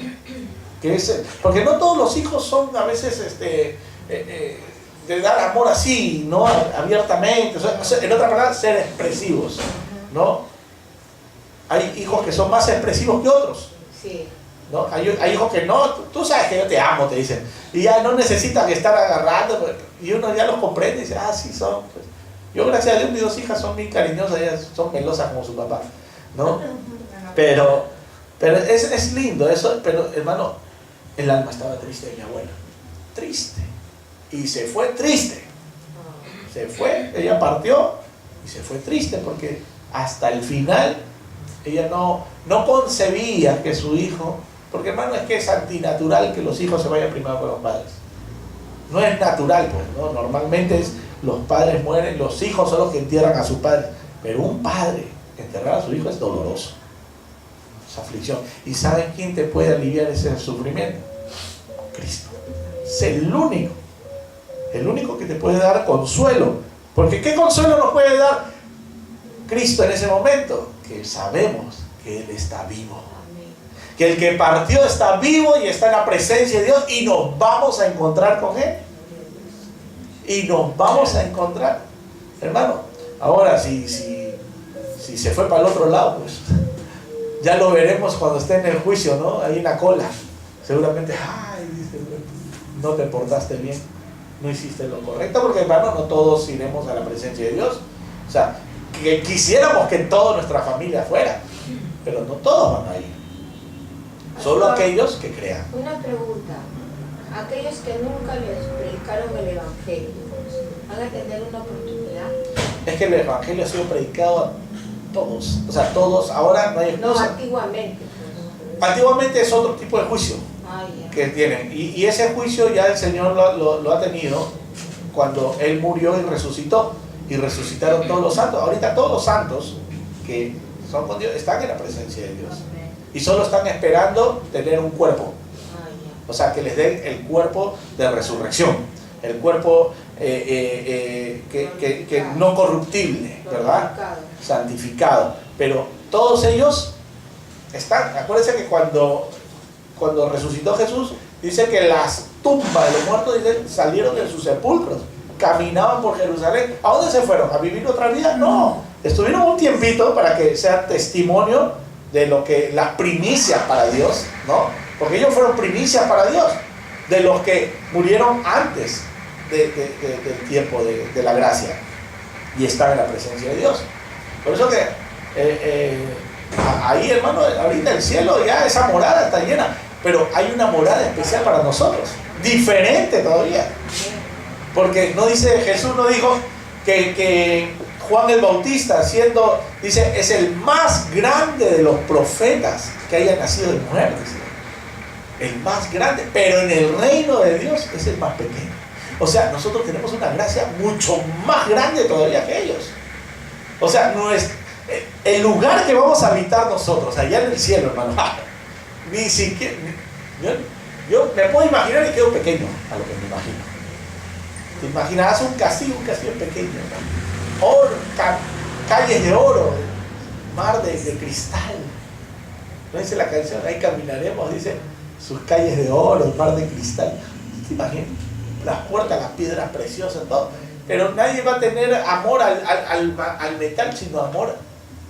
Porque no todos los hijos son a veces de dar amor así, ¿no? Abiertamente. O sea, en otra palabra, ser expresivos, ¿no? Hay hijos que son más expresivos que otros. Sí. ¿No? Hay hijos que no, tú sabes que yo te amo, te dicen, y ya no necesitan estar agarrando, y uno ya los comprende y dice, ah, sí son. Pues. Yo, gracias a Dios, mis 2 hijas son muy cariñosas, ellas son melosas como su papá, ¿no? Pero es lindo eso, pero hermano, el alma estaba triste de mi abuela, triste, y se fue triste, se fue, ella partió y se fue triste porque hasta el final ella no concebía que su hijo. Porque hermano, es que es antinatural que los hijos se vayan primero con los padres. No es natural, pues, ¿no? Normalmente los padres mueren, los hijos son los que entierran a sus padres. Pero un padre enterrar a su hijo es doloroso. Es aflicción. ¿Y saben quién te puede aliviar ese sufrimiento? Cristo. Es el único que te puede dar consuelo. Porque ¿qué consuelo nos puede dar Cristo en ese momento? Que sabemos que Él está vivo. Que el que partió está vivo y está en la presencia de Dios y nos vamos a encontrar con Él. Y nos vamos a encontrar. Hermano, ahora si se fue para el otro lado, pues ya lo veremos cuando esté en el juicio, ¿no? Ahí en la cola. Seguramente, ay, dice, no te portaste bien, no hiciste lo correcto, porque hermano, no todos iremos a la presencia de Dios. O sea, que quisiéramos que toda nuestra familia fuera, pero no todos van a ir. Solo aquellos que crean. Una pregunta. Aquellos que nunca les predicaron el Evangelio, ¿van a tener una oportunidad? Es que el Evangelio ha sido predicado a todos. O sea, todos, ahora no hay excusa. No, antiguamente. Pues. Antiguamente es otro tipo de juicio que tienen. Y ese juicio ya el Señor lo ha tenido cuando Él murió y resucitó. Y resucitaron todos los santos. Ahorita todos los santos que son con Dios están en la presencia de Dios. Y solo están esperando tener un cuerpo. O sea, que les den el cuerpo de resurrección. El cuerpo que no corruptible, ¿verdad? Santificado. Pero todos ellos están. Acuérdense que cuando resucitó Jesús, dice que las tumbas de los muertos salieron de sus sepulcros. Caminaban por Jerusalén. ¿A dónde se fueron? ¿A vivir otra vida? No. Estuvieron un tiempito para que sea testimonio de lo que las primicias para Dios, ¿no? Porque ellos fueron primicias para Dios, de los que murieron antes del tiempo de la gracia y están en la presencia de Dios. Por eso que ahí, hermano, ahorita el cielo ya, esa morada está llena, pero hay una morada especial para nosotros, diferente todavía. Porque no dice, Jesús no dijo que Juan el Bautista, dice, es el más grande de los profetas que haya nacido de mujer, dice. El más grande, pero en el reino de Dios es el más pequeño. O sea, nosotros tenemos una gracia mucho más grande todavía que ellos. O sea, el lugar que vamos a habitar nosotros, allá en el cielo, hermano, ni siquiera, yo me puedo imaginar y quedo pequeño a lo que me imagino. Te imaginarás un castillo pequeño, ¿no? Oro, calles de oro, mar de cristal. ¿No dice la canción? Ahí caminaremos, dice, sus calles de oro, mar de cristal. ¿Te imaginas? Las puertas, las piedras preciosas, todo. Pero nadie va a tener amor al metal, sino amor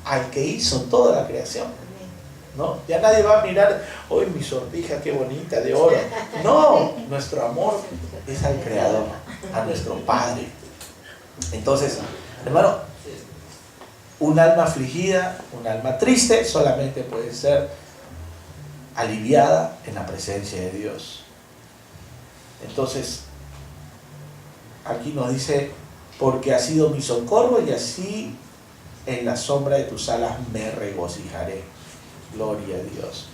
al que hizo toda la creación, ¿no? Ya nadie va a mirar, hoy mi sortija, qué bonita, de oro. No, nuestro amor es al Creador, a nuestro Padre. Entonces, hermano, un alma afligida, un alma triste, solamente puede ser aliviada en la presencia de Dios. Entonces, aquí nos dice porque has sido mi socorro y así en la sombra de tus alas me regocijaré. Gloria a Dios.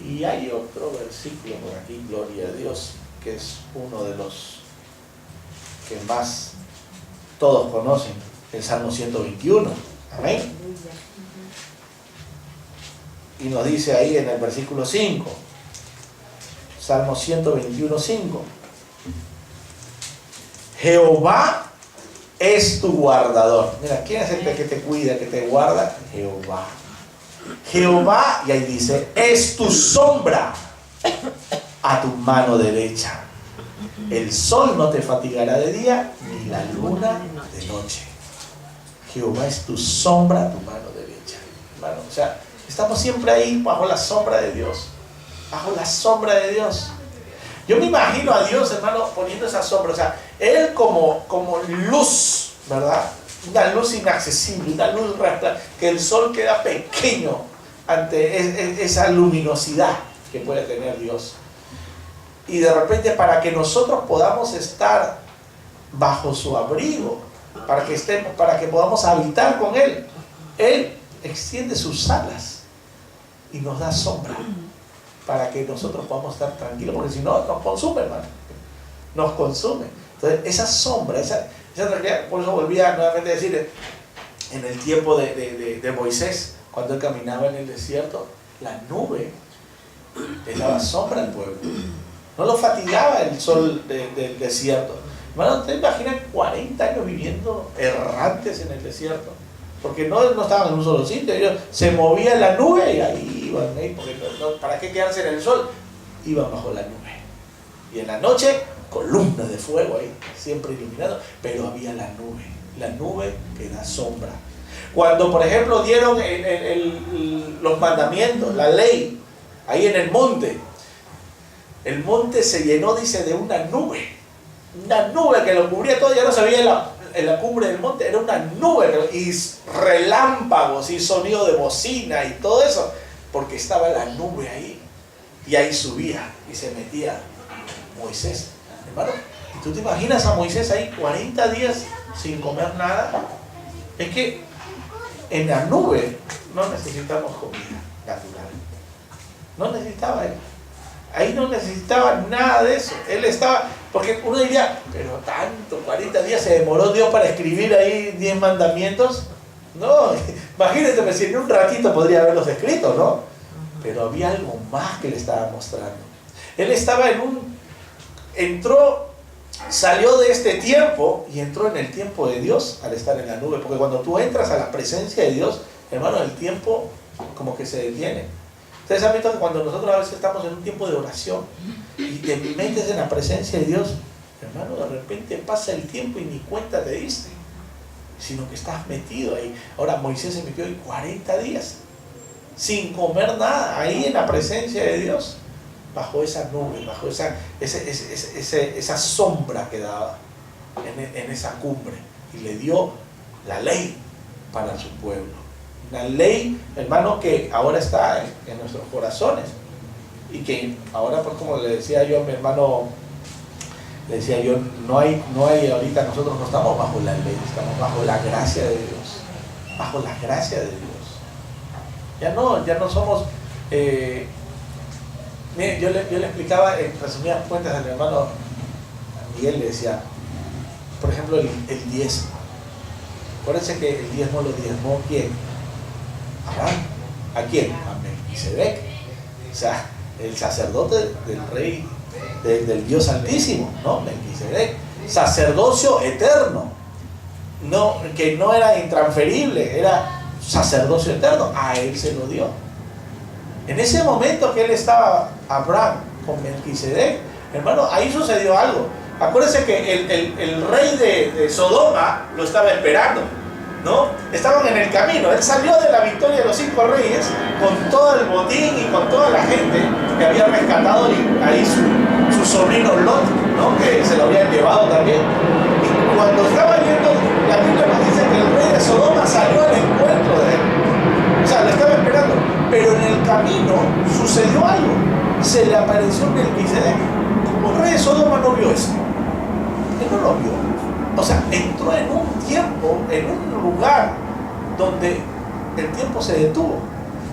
Y hay otro versículo por aquí, gloria a Dios, que es uno de los que más todos conocen, el Salmo 121. Amén. Y nos dice ahí en el versículo 5, Salmo 121, 5. Jehová es tu guardador. Mira, ¿quién es el que te cuida, que te guarda? Jehová. Jehová, y ahí dice, es tu sombra a tu mano derecha. El sol no te fatigará de día, ni la luna de noche. Jehová es tu sombra a tu mano derecha. Hermano, o sea, estamos siempre ahí bajo la sombra de Dios. Bajo la sombra de Dios. Yo me imagino a Dios, hermano, poniendo esa sombra. O sea, Él como luz, ¿verdad? Una luz inaccesible, una luz que el sol queda pequeño ante esa luminosidad que puede tener Dios. Y de repente, para que nosotros podamos estar bajo su abrigo, para que podamos habitar con Él, Él extiende sus alas y nos da sombra, para que nosotros podamos estar tranquilos, porque si no, nos consume, hermano. Nos consume. Entonces, esa sombra, esa tranquilidad, por eso volvía nuevamente a decir, en el tiempo de Moisés, cuando él caminaba en el desierto, la nube le daba sombra al pueblo. No lo fatigaba el sol del desierto. Hermano, ¿ustedes imaginan 40 años viviendo errantes en el desierto? Porque no estaban en un solo sitio, ellos se movía la nube y ahí iban, porque ¿para qué quedarse en el sol? Iban bajo la nube. Y en la noche, columnas de fuego ahí, siempre iluminado, pero había la nube que da sombra. Cuando, por ejemplo, dieron los mandamientos, la ley, ahí en el monte se llenó, dice, de una nube que lo cubría todo, ya no se veía en la cumbre del monte, era una nube, y relámpagos, y sonido de bocina, y todo eso, porque estaba la nube ahí, y ahí subía, y se metía Moisés, hermano. ¿Y tú te imaginas a Moisés ahí 40 días sin comer nada? Es que en la nube no necesitamos comida natural, no necesitaba él. Ahí no necesitaba nada de eso. Él estaba, porque uno diría, pero tanto, 40 días se demoró Dios para escribir ahí 10 mandamientos. No, imagínate, pues, si en un ratito podría haberlos escrito, ¿no? Pero había algo más que le estaba mostrando. Él estaba salió de este tiempo y entró en el tiempo de Dios al estar en la nube. Porque cuando tú entras a la presencia de Dios, hermano, el tiempo como que se detiene. Ustedes han visto que cuando nosotros a veces estamos en un tiempo de oración y te metes en la presencia de Dios, hermano, de repente pasa el tiempo y ni cuenta te diste, sino que estás metido ahí. Ahora Moisés se metió ahí 40 días sin comer nada, ahí en la presencia de Dios, bajo esa nube, bajo esa sombra que daba en esa cumbre, y le dio la ley para su pueblo. Una ley, hermano, que ahora está en nuestros corazones, y que ahora, pues, como le decía yo a mi hermano, no hay ahorita, nosotros no estamos bajo la ley, estamos bajo la gracia de Dios, bajo la gracia de Dios. Ya no somos, miren, yo le explicaba en resumidas cuentas al hermano Miguel, le decía, por ejemplo, el diezmo. Acuérdense que el diezmo lo diezmó ¿quién? Abraham. ¿A quién? A Melquisedec. O sea, el sacerdote del rey, del Dios Altísimo, ¿no? Melquisedec. Sacerdocio eterno. No, que no era intransferible, era sacerdocio eterno. A él se lo dio. En ese momento que él estaba, Abraham, con Melquisedec, hermano, ahí sucedió algo. Acuérdense que el rey de Sodoma lo estaba esperando, ¿no? Estaban en el camino. Él salió de la victoria de los 5 reyes con todo el botín y con toda la gente que había rescatado ahí su sobrino Lot, ¿no? Que se lo habían llevado también. Y cuando estaba yendo, la Biblia nos dice que el rey de Sodoma salió al encuentro de él. O sea, lo estaba esperando. Pero en el camino sucedió algo. Se le apareció Melquisedec. Como el rey de Sodoma no vio eso. Él no lo vio. O sea, entró en en un lugar donde el tiempo se detuvo,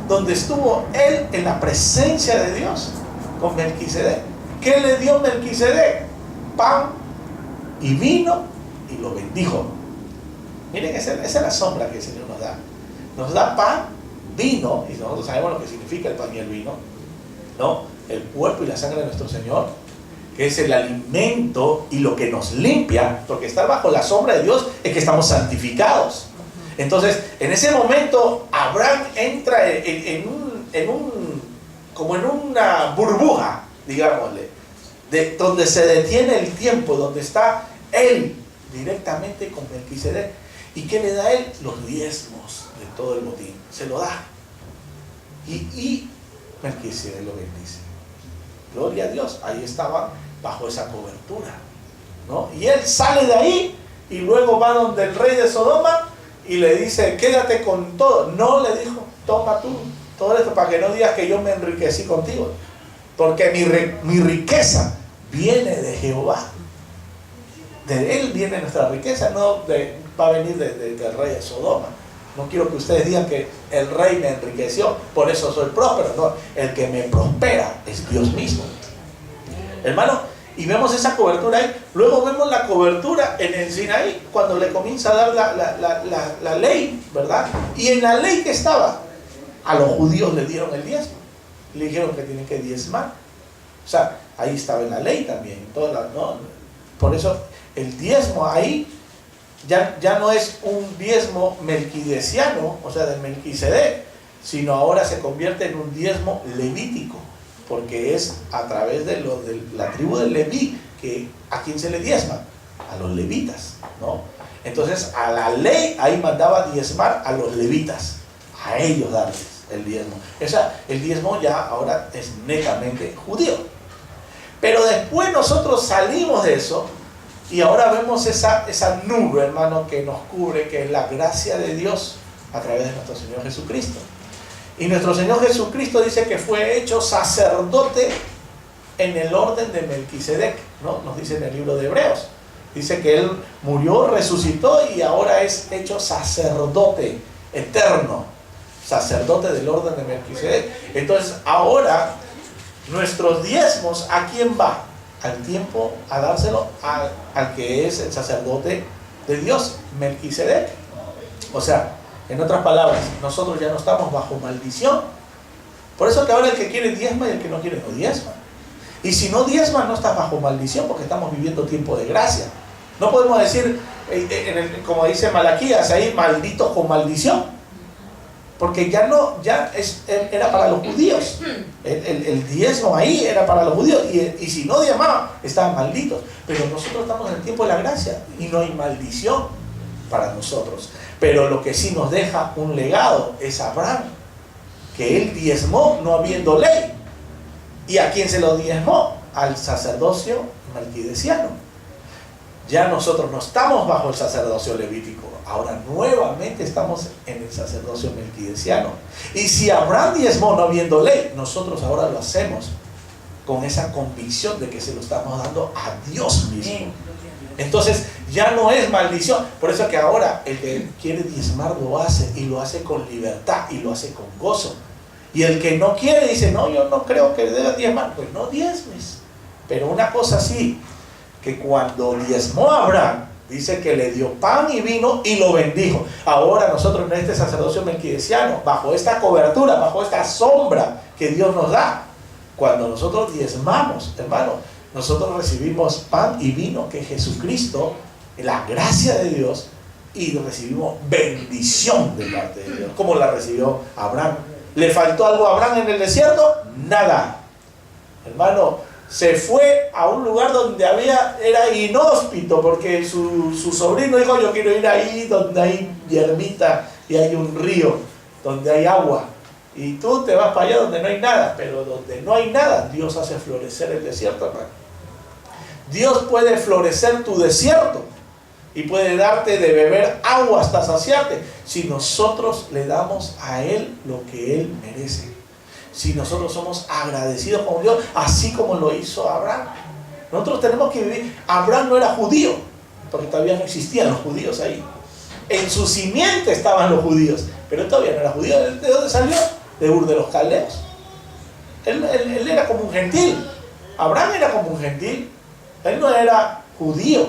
donde estuvo él en la presencia de Dios con Melquisedec. ¿Qué le dio Melquisedec? Pan y vino, y lo bendijo. Miren, esa es la sombra que el Señor nos da. Nos da pan, vino, y nosotros sabemos lo que significa el pan y el vino, ¿no? El cuerpo y la sangre de nuestro Señor, que es el alimento y lo que nos limpia, porque estar bajo la sombra de Dios es que estamos santificados. Entonces, en ese momento, Abraham entra como en una burbuja, digámosle, donde se detiene el tiempo, donde está él directamente con Melquisedec. ¿Y qué le da él? Los diezmos de todo el botín. Se lo da. Y Melquisedec lo bendice. Gloria a Dios. Ahí estaban bajo esa cobertura, ¿no? Y él sale de ahí y luego va donde el rey de Sodoma y le dice, quédate con todo. No, le dijo, toma tú todo esto para que no digas que yo me enriquecí contigo, porque mi riqueza viene de Jehová. De él viene nuestra riqueza, no va a venir del rey de Sodoma. No quiero que ustedes digan que el rey me enriqueció, por eso soy próspero. No, el que me prospera es Dios mismo, hermano. Y vemos esa cobertura ahí. Luego vemos la cobertura en el Sinaí, cuando le comienza a dar la ley, ¿verdad? Y en la ley que estaba, a los judíos le dieron el diezmo. Le dijeron que tienen que diezmar. O sea, ahí estaba en la ley también. ¿No? Por eso el diezmo ahí ya no es un diezmo melquidesiano, o sea, de Melquisedec, sino ahora se convierte en un diezmo levítico, porque es a través de la tribu de Leví que a quién se le diezma, a los levitas, ¿no? Entonces a la ley ahí mandaba diezmar a los levitas, a ellos darles el diezmo. El diezmo ya ahora es netamente judío. Pero después nosotros salimos de eso y ahora vemos esa nube, hermano, que nos cubre, que es la gracia de Dios a través de nuestro Señor Jesucristo. Y nuestro Señor Jesucristo dice que fue hecho sacerdote en el orden de Melquisedec, ¿no? Nos dice en el libro de Hebreos. Dice que Él murió, resucitó y ahora es hecho sacerdote eterno, sacerdote del orden de Melquisedec. Entonces ahora nuestros diezmos, ¿a quién va? Al tiempo, a dárselo al que es el sacerdote de Dios, Melquisedec. O sea, en otras palabras, nosotros ya no estamos bajo maldición. Por eso que ahora el que quiere diezma y el que no quiere no diezma. Y si no diezma, no estás bajo maldición, porque estamos viviendo tiempo de gracia. No podemos decir, como dice Malaquías, ahí malditos con maldición, porque era para los judíos. El diezmo ahí era para los judíos, y si no diezmaban, estaban malditos. Pero nosotros estamos en el tiempo de la gracia y no hay maldición para nosotros. Pero lo que sí nos deja un legado es Abraham, que él diezmó no habiendo ley. ¿Y a quién se lo diezmó? Al sacerdocio melquidesiano. Ya nosotros no estamos bajo el sacerdocio levítico, ahora nuevamente estamos en el sacerdocio melquidesiano. Y si Abraham diezmó no habiendo ley, nosotros ahora lo hacemos con esa convicción de que se lo estamos dando a Dios mismo. Entonces ya no es maldición. Por eso que ahora el que quiere diezmar lo hace, y lo hace con libertad y lo hace con gozo. Y el que no quiere dice, no, yo no creo que deba diezmar. Pues no diezmes. Pero una cosa sí, que cuando diezmó a Abraham, dice que le dio pan y vino y lo bendijo. Ahora nosotros en este sacerdocio melquidesiano, bajo esta cobertura, bajo esta sombra que Dios nos da, cuando nosotros diezmamos, hermano, nosotros recibimos pan y vino, que es Jesucristo, la gracia de Dios, y recibimos bendición de parte de Dios, como la recibió Abraham. ¿Le faltó algo a Abraham en el desierto? Nada. Hermano, se fue a un lugar donde era inhóspito, porque su sobrino dijo, yo quiero ir ahí donde hay hierbita y hay un río, donde hay agua. Y tú te vas para allá donde no hay nada. Pero donde no hay nada, Dios hace florecer el desierto, hermano. Dios puede florecer tu desierto y puede darte de beber agua hasta saciarte, si nosotros le damos a Él lo que Él merece. Si nosotros somos agradecidos con Dios, así como lo hizo Abraham. Nosotros tenemos que vivir. Abraham no era judío, porque todavía no existían los judíos ahí. En su simiente estaban los judíos, pero él todavía no era judío. ¿De dónde salió? De Ur de los Caldeos. Él era como un gentil. Abraham era como un gentil. Él no era judío.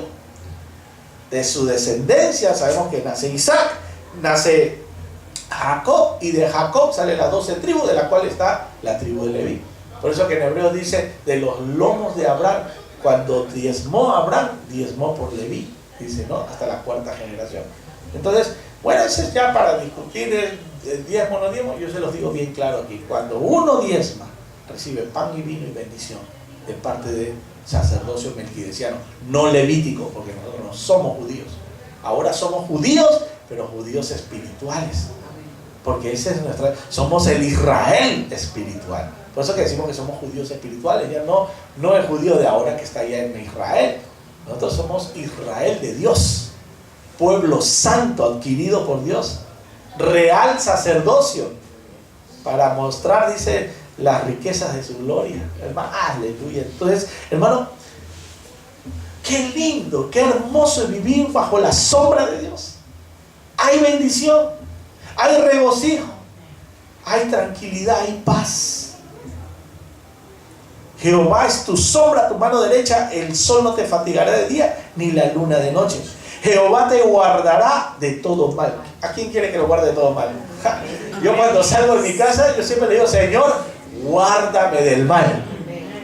De su descendencia sabemos que nace Isaac, nace Jacob, y de Jacob salen las 12 tribus, de la cual está la tribu de Leví. Por eso que en Hebreos dice, de los lomos de Abraham, cuando diezmó Abraham, diezmó por Leví, dice, ¿no? Hasta la 4ª generación. Entonces, bueno, eso es ya para discutir el diezmo o no diezmo. Yo se los digo bien claro aquí. Cuando uno diezma, recibe pan y vino y bendición de parte de sacerdocio melquideciano, no levítico, porque nosotros no somos judíos. Ahora somos judíos, pero judíos espirituales, porque ese es somos el Israel espiritual. Por eso que decimos que somos judíos espirituales. Ya no el judío de ahora que está allá en Israel. Nosotros somos Israel de Dios, pueblo santo adquirido por Dios, real sacerdocio, para mostrar, dice, las riquezas de su gloria. Hermano, aleluya. Entonces, hermano, qué lindo, qué hermoso es vivir bajo la sombra de Dios. Hay bendición, hay regocijo, hay tranquilidad, hay paz. Jehová es tu sombra, tu mano derecha, el sol no te fatigará de día, ni la luna de noche. Jehová te guardará de todo mal. ¿A quién quiere que lo guarde de todo mal? Yo cuando salgo de mi casa, yo siempre le digo, Señor, guárdame del mal.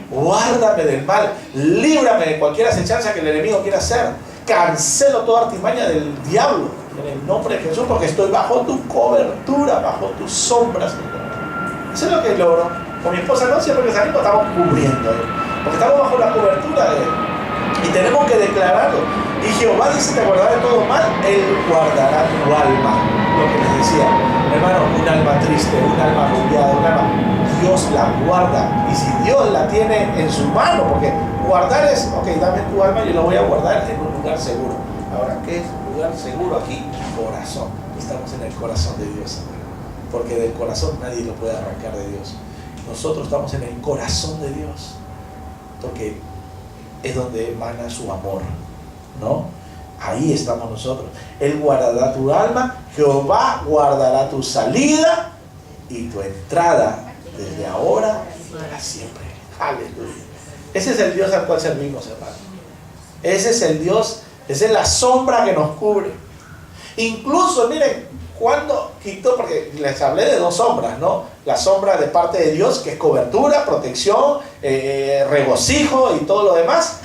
Guárdame del mal. Líbrame de cualquier acechanza que el enemigo quiera hacer. Cancelo toda artimaña del diablo en el nombre de Jesús, porque estoy bajo tu cobertura, bajo tus sombras, Señor. Eso es lo que logro. Con mi esposa no, siempre que salimos estamos cubriendo, porque estamos bajo la cobertura de Él. Y tenemos que declararlo. Y Jehová dice, te guardará de todo mal, Él guardará tu alma. Lo que les decía, hermano, un alma triste, un alma agobiada, un alma, Dios la guarda. Y si Dios la tiene en su mano, porque guardar es, ok, dame tu alma y yo lo voy a guardar en un lugar seguro. Ahora, ¿qué es un lugar seguro aquí? Corazón. Estamos en el corazón de Dios, hermano. Porque del corazón nadie lo puede arrancar de Dios. Nosotros estamos en el corazón de Dios, porque es donde emana su amor, ¿no? Ahí estamos nosotros. Él guardará tu alma, Jehová guardará tu salida y tu entrada desde ahora para siempre. Aleluya. Ese es el Dios al cual servimos, hermano. Ese es el Dios, esa es la sombra que nos cubre. Incluso, miren, cuando quitó, porque les hablé de 2 sombras, ¿no? La sombra de parte de Dios, que es cobertura, protección, regocijo y todo lo demás.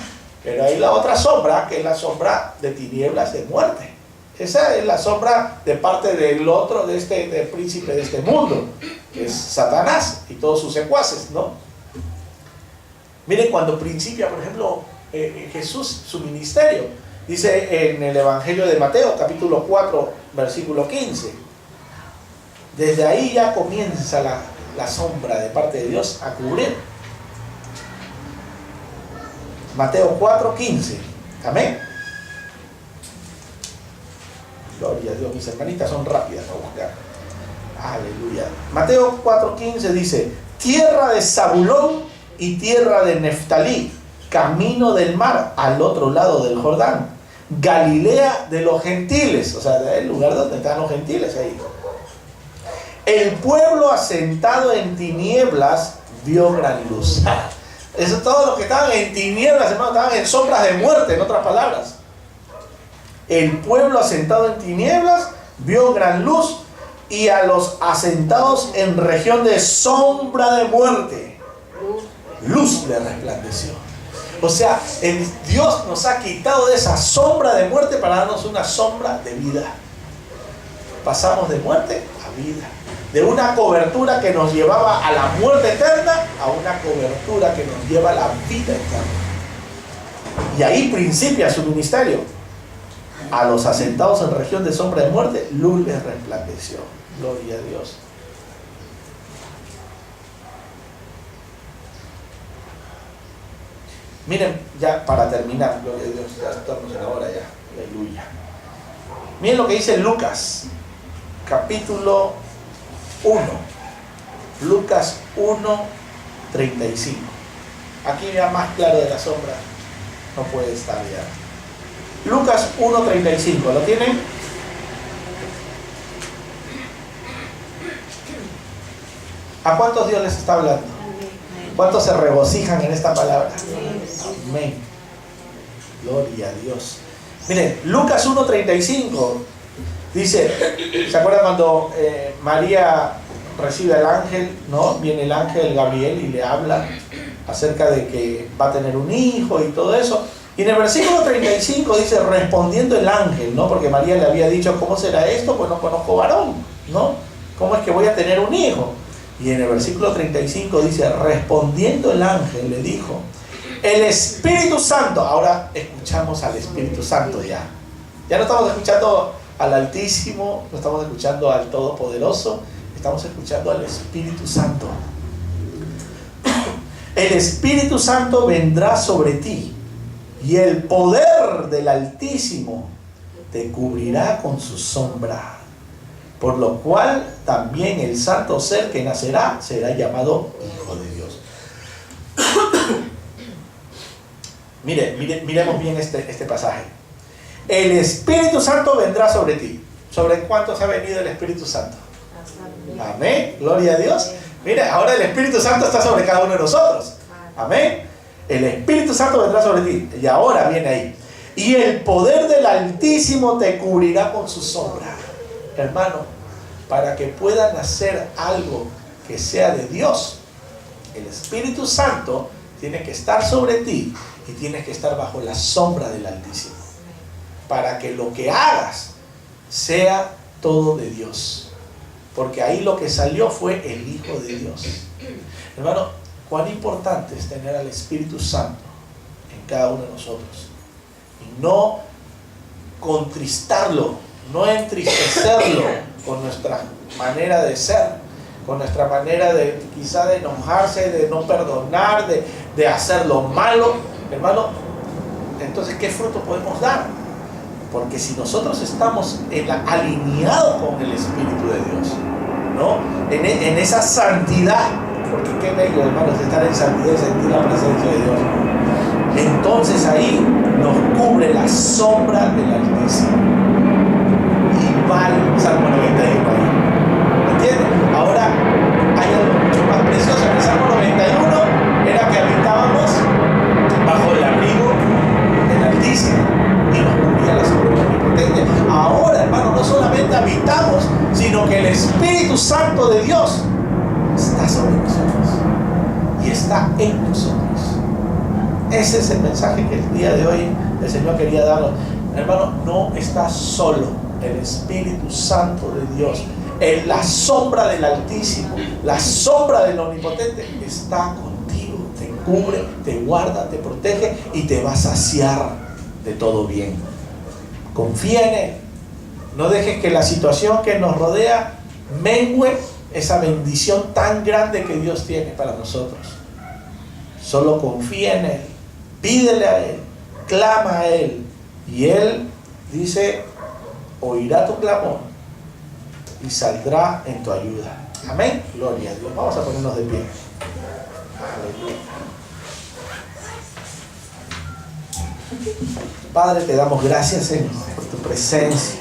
Pero hay la otra sombra, que es la sombra de tinieblas, de muerte. Esa es la sombra de parte del otro, del príncipe de este mundo, que es Satanás y todos sus secuaces, ¿no? Miren, cuando principia, por ejemplo, Jesús, su ministerio, dice en el Evangelio de Mateo, capítulo 4, versículo 15. Desde ahí ya comienza la sombra de parte de Dios a cubrir. Mateo 4, 15. Amén. Gloria a Dios, mis hermanitas son rápidas a buscar. Aleluya. Mateo 4, 15 dice: tierra de Zabulón y tierra de Neftalí, camino del mar al otro lado del Jordán, Galilea de los gentiles, o sea, el lugar donde están los gentiles ahí. El pueblo asentado en tinieblas vio gran luz. Eso, todos los que estaban en tinieblas, hermano, estaban en sombras de muerte, en otras palabras. El pueblo asentado en tinieblas vio gran luz, y a los asentados en región de sombra de muerte, luz le resplandeció. O sea, Dios nos ha quitado de esa sombra de muerte para darnos una sombra de vida. Pasamos de muerte a vida. De una cobertura que nos llevaba a la muerte eterna a una cobertura que nos lleva a la vida eterna. Y ahí principia su ministerio. A los asentados en región de sombra de muerte, luz les resplandeció. Gloria a Dios. Miren, ya para terminar, gloria a Dios, ya estamos en la hora ya. Aleluya. Miren lo que dice Lucas, capítulo 1. Lucas 1, 35. Aquí ya más claro de la sombra no puede estar ya. Lucas 1, 35. ¿Lo tienen? ¿A cuántos Dios les está hablando? ¿Cuántos se regocijan en esta palabra? Amén. Gloria a Dios. Miren, Lucas 1:35 dice, ¿se acuerdan cuando María recibe al ángel, ¿no? Viene el ángel Gabriel y le habla acerca de que va a tener un hijo y todo eso. Y en el versículo 35 dice, respondiendo el ángel, ¿no? Porque María le había dicho, ¿cómo será esto? Pues no conozco varón, ¿no? ¿Cómo es que voy a tener un hijo? Y en el versículo 35 dice, respondiendo el ángel le dijo, el Espíritu Santo. Ahora escuchamos al Espíritu Santo ya. Ya no estamos escuchando al Altísimo, no estamos escuchando al Todopoderoso, estamos escuchando al Espíritu Santo. El Espíritu Santo vendrá sobre ti y el poder del Altísimo te cubrirá con su sombra. Por lo cual también el santo ser que nacerá será llamado Hijo de Dios. Miremos bien este pasaje. El Espíritu Santo vendrá sobre ti. ¿Sobre cuántos ha venido el Espíritu Santo? Amén. Gloria a Dios. Mira, ahora el Espíritu Santo está sobre cada uno de nosotros. Amén. El Espíritu Santo vendrá sobre ti. Y ahora viene ahí. Y el poder del Altísimo te cubrirá con su sombra. Hermano, para que pueda nacer algo que sea de Dios, el Espíritu Santo tiene que estar sobre ti y tienes que estar bajo la sombra del Altísimo. Para que lo que hagas sea todo de Dios. Porque ahí lo que salió fue el Hijo de Dios. Hermano, cuán importante es tener al Espíritu Santo en cada uno de nosotros. Y no contristarlo, no entristecerlo con nuestra manera de ser, con nuestra manera de quizá de enojarse, de no perdonar, de hacer lo malo. Hermano, entonces ¿qué fruto podemos dar? Porque si nosotros estamos alineados con el Espíritu de Dios, ¿no? En esa santidad, porque qué bello, hermanos, estar en santidad y sentir la presencia de Dios. Entonces ahí nos cubre la sombra del Altísimo. Y va el Salmo 91 ahí. ¿Entienden? Ahora hay algo mucho más precioso. En el Salmo 91 era que habitábamos bajo el abrigo del Altísimo y nos cubría la sombra del Omnipotente. Ahora, hermano, no solamente habitamos, sino que el Espíritu Santo de Dios está sobre nosotros y está en nosotros. Ese es el mensaje que el día de hoy el Señor quería darnos. Hermano, no estás solo. El Espíritu Santo de Dios, en la sombra del Altísimo, la sombra del Omnipotente, está contigo, te cubre, te guarda, te protege y te va a saciar de todo bien. Confía en Él. No dejes que la situación que nos rodea mengue esa bendición tan grande que Dios tiene para nosotros. Solo confía en Él, pídele a Él, clama a Él, y Él dice, oirá tu clamor y saldrá en tu ayuda. Amén. Gloria a Dios. Vamos a ponernos de pie. Aleluya. Padre, te damos gracias, Señor, por tu presencia,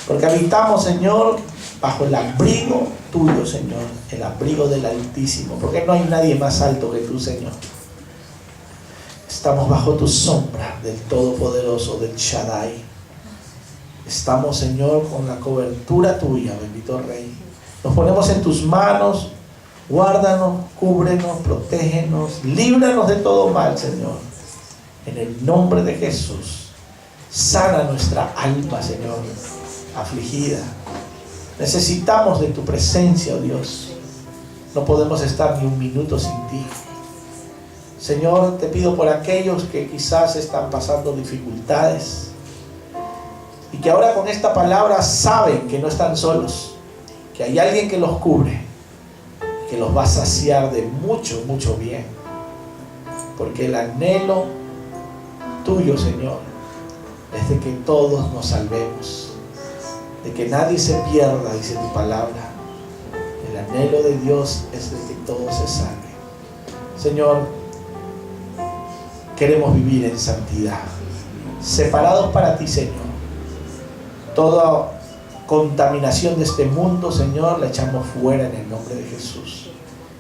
porque habitamos, Señor, bajo el abrigo tuyo, Señor, el abrigo del Altísimo, porque no hay nadie más alto que tú, Señor. Estamos bajo tu sombra del Todopoderoso, del Shaddai. Estamos, Señor, con la cobertura tuya, bendito Rey. Nos ponemos en tus manos. Guárdanos, cúbrenos, protégenos, líbranos de todo mal, Señor. En el nombre de Jesús, sana nuestra alma, Señor, afligida. Necesitamos de tu presencia, oh Dios. No podemos estar ni un minuto sin ti. Señor, te pido por aquellos que quizás están pasando dificultades y que ahora con esta palabra saben que no están solos, que hay alguien que los cubre, que los va a saciar de mucho, mucho bien. Porque el anhelo tuyo, Señor, es de que todos nos salvemos, de que nadie se pierda, dice tu palabra. El anhelo de Dios es de que todos se salven. Señor, queremos vivir en santidad, separados para ti, Señor. Todo contaminación de este mundo, Señor, la echamos fuera en el nombre de Jesús.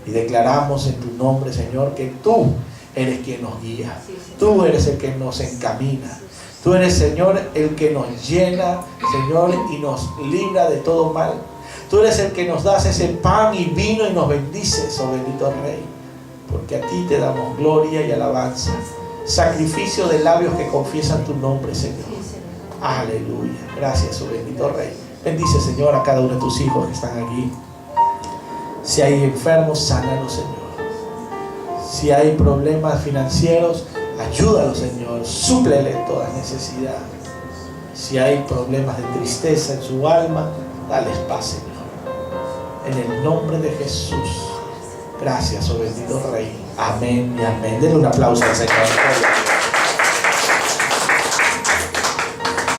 Y declaramos en tu nombre, Señor, que tú eres quien nos guía. Tú eres el que nos encamina. Tú eres, Señor, el que nos llena, Señor, y nos libra de todo mal. Tú eres el que nos das ese pan y vino y nos bendices, oh bendito Rey. Porque a ti te damos gloria y alabanza. Sacrificio de labios que confiesan tu nombre, Señor. Aleluya. Gracias, oh bendito Rey. Bendice, Señor, a cada uno de tus hijos que están aquí. Si hay enfermos, sánalos, Señor. Si hay problemas financieros, ayúdalos, Señor. Súplele toda necesidad. Si hay problemas de tristeza en su alma, dales paz, Señor. En el nombre de Jesús. Gracias, oh bendito Rey. Amén y amén. Denle un aplauso al Señor.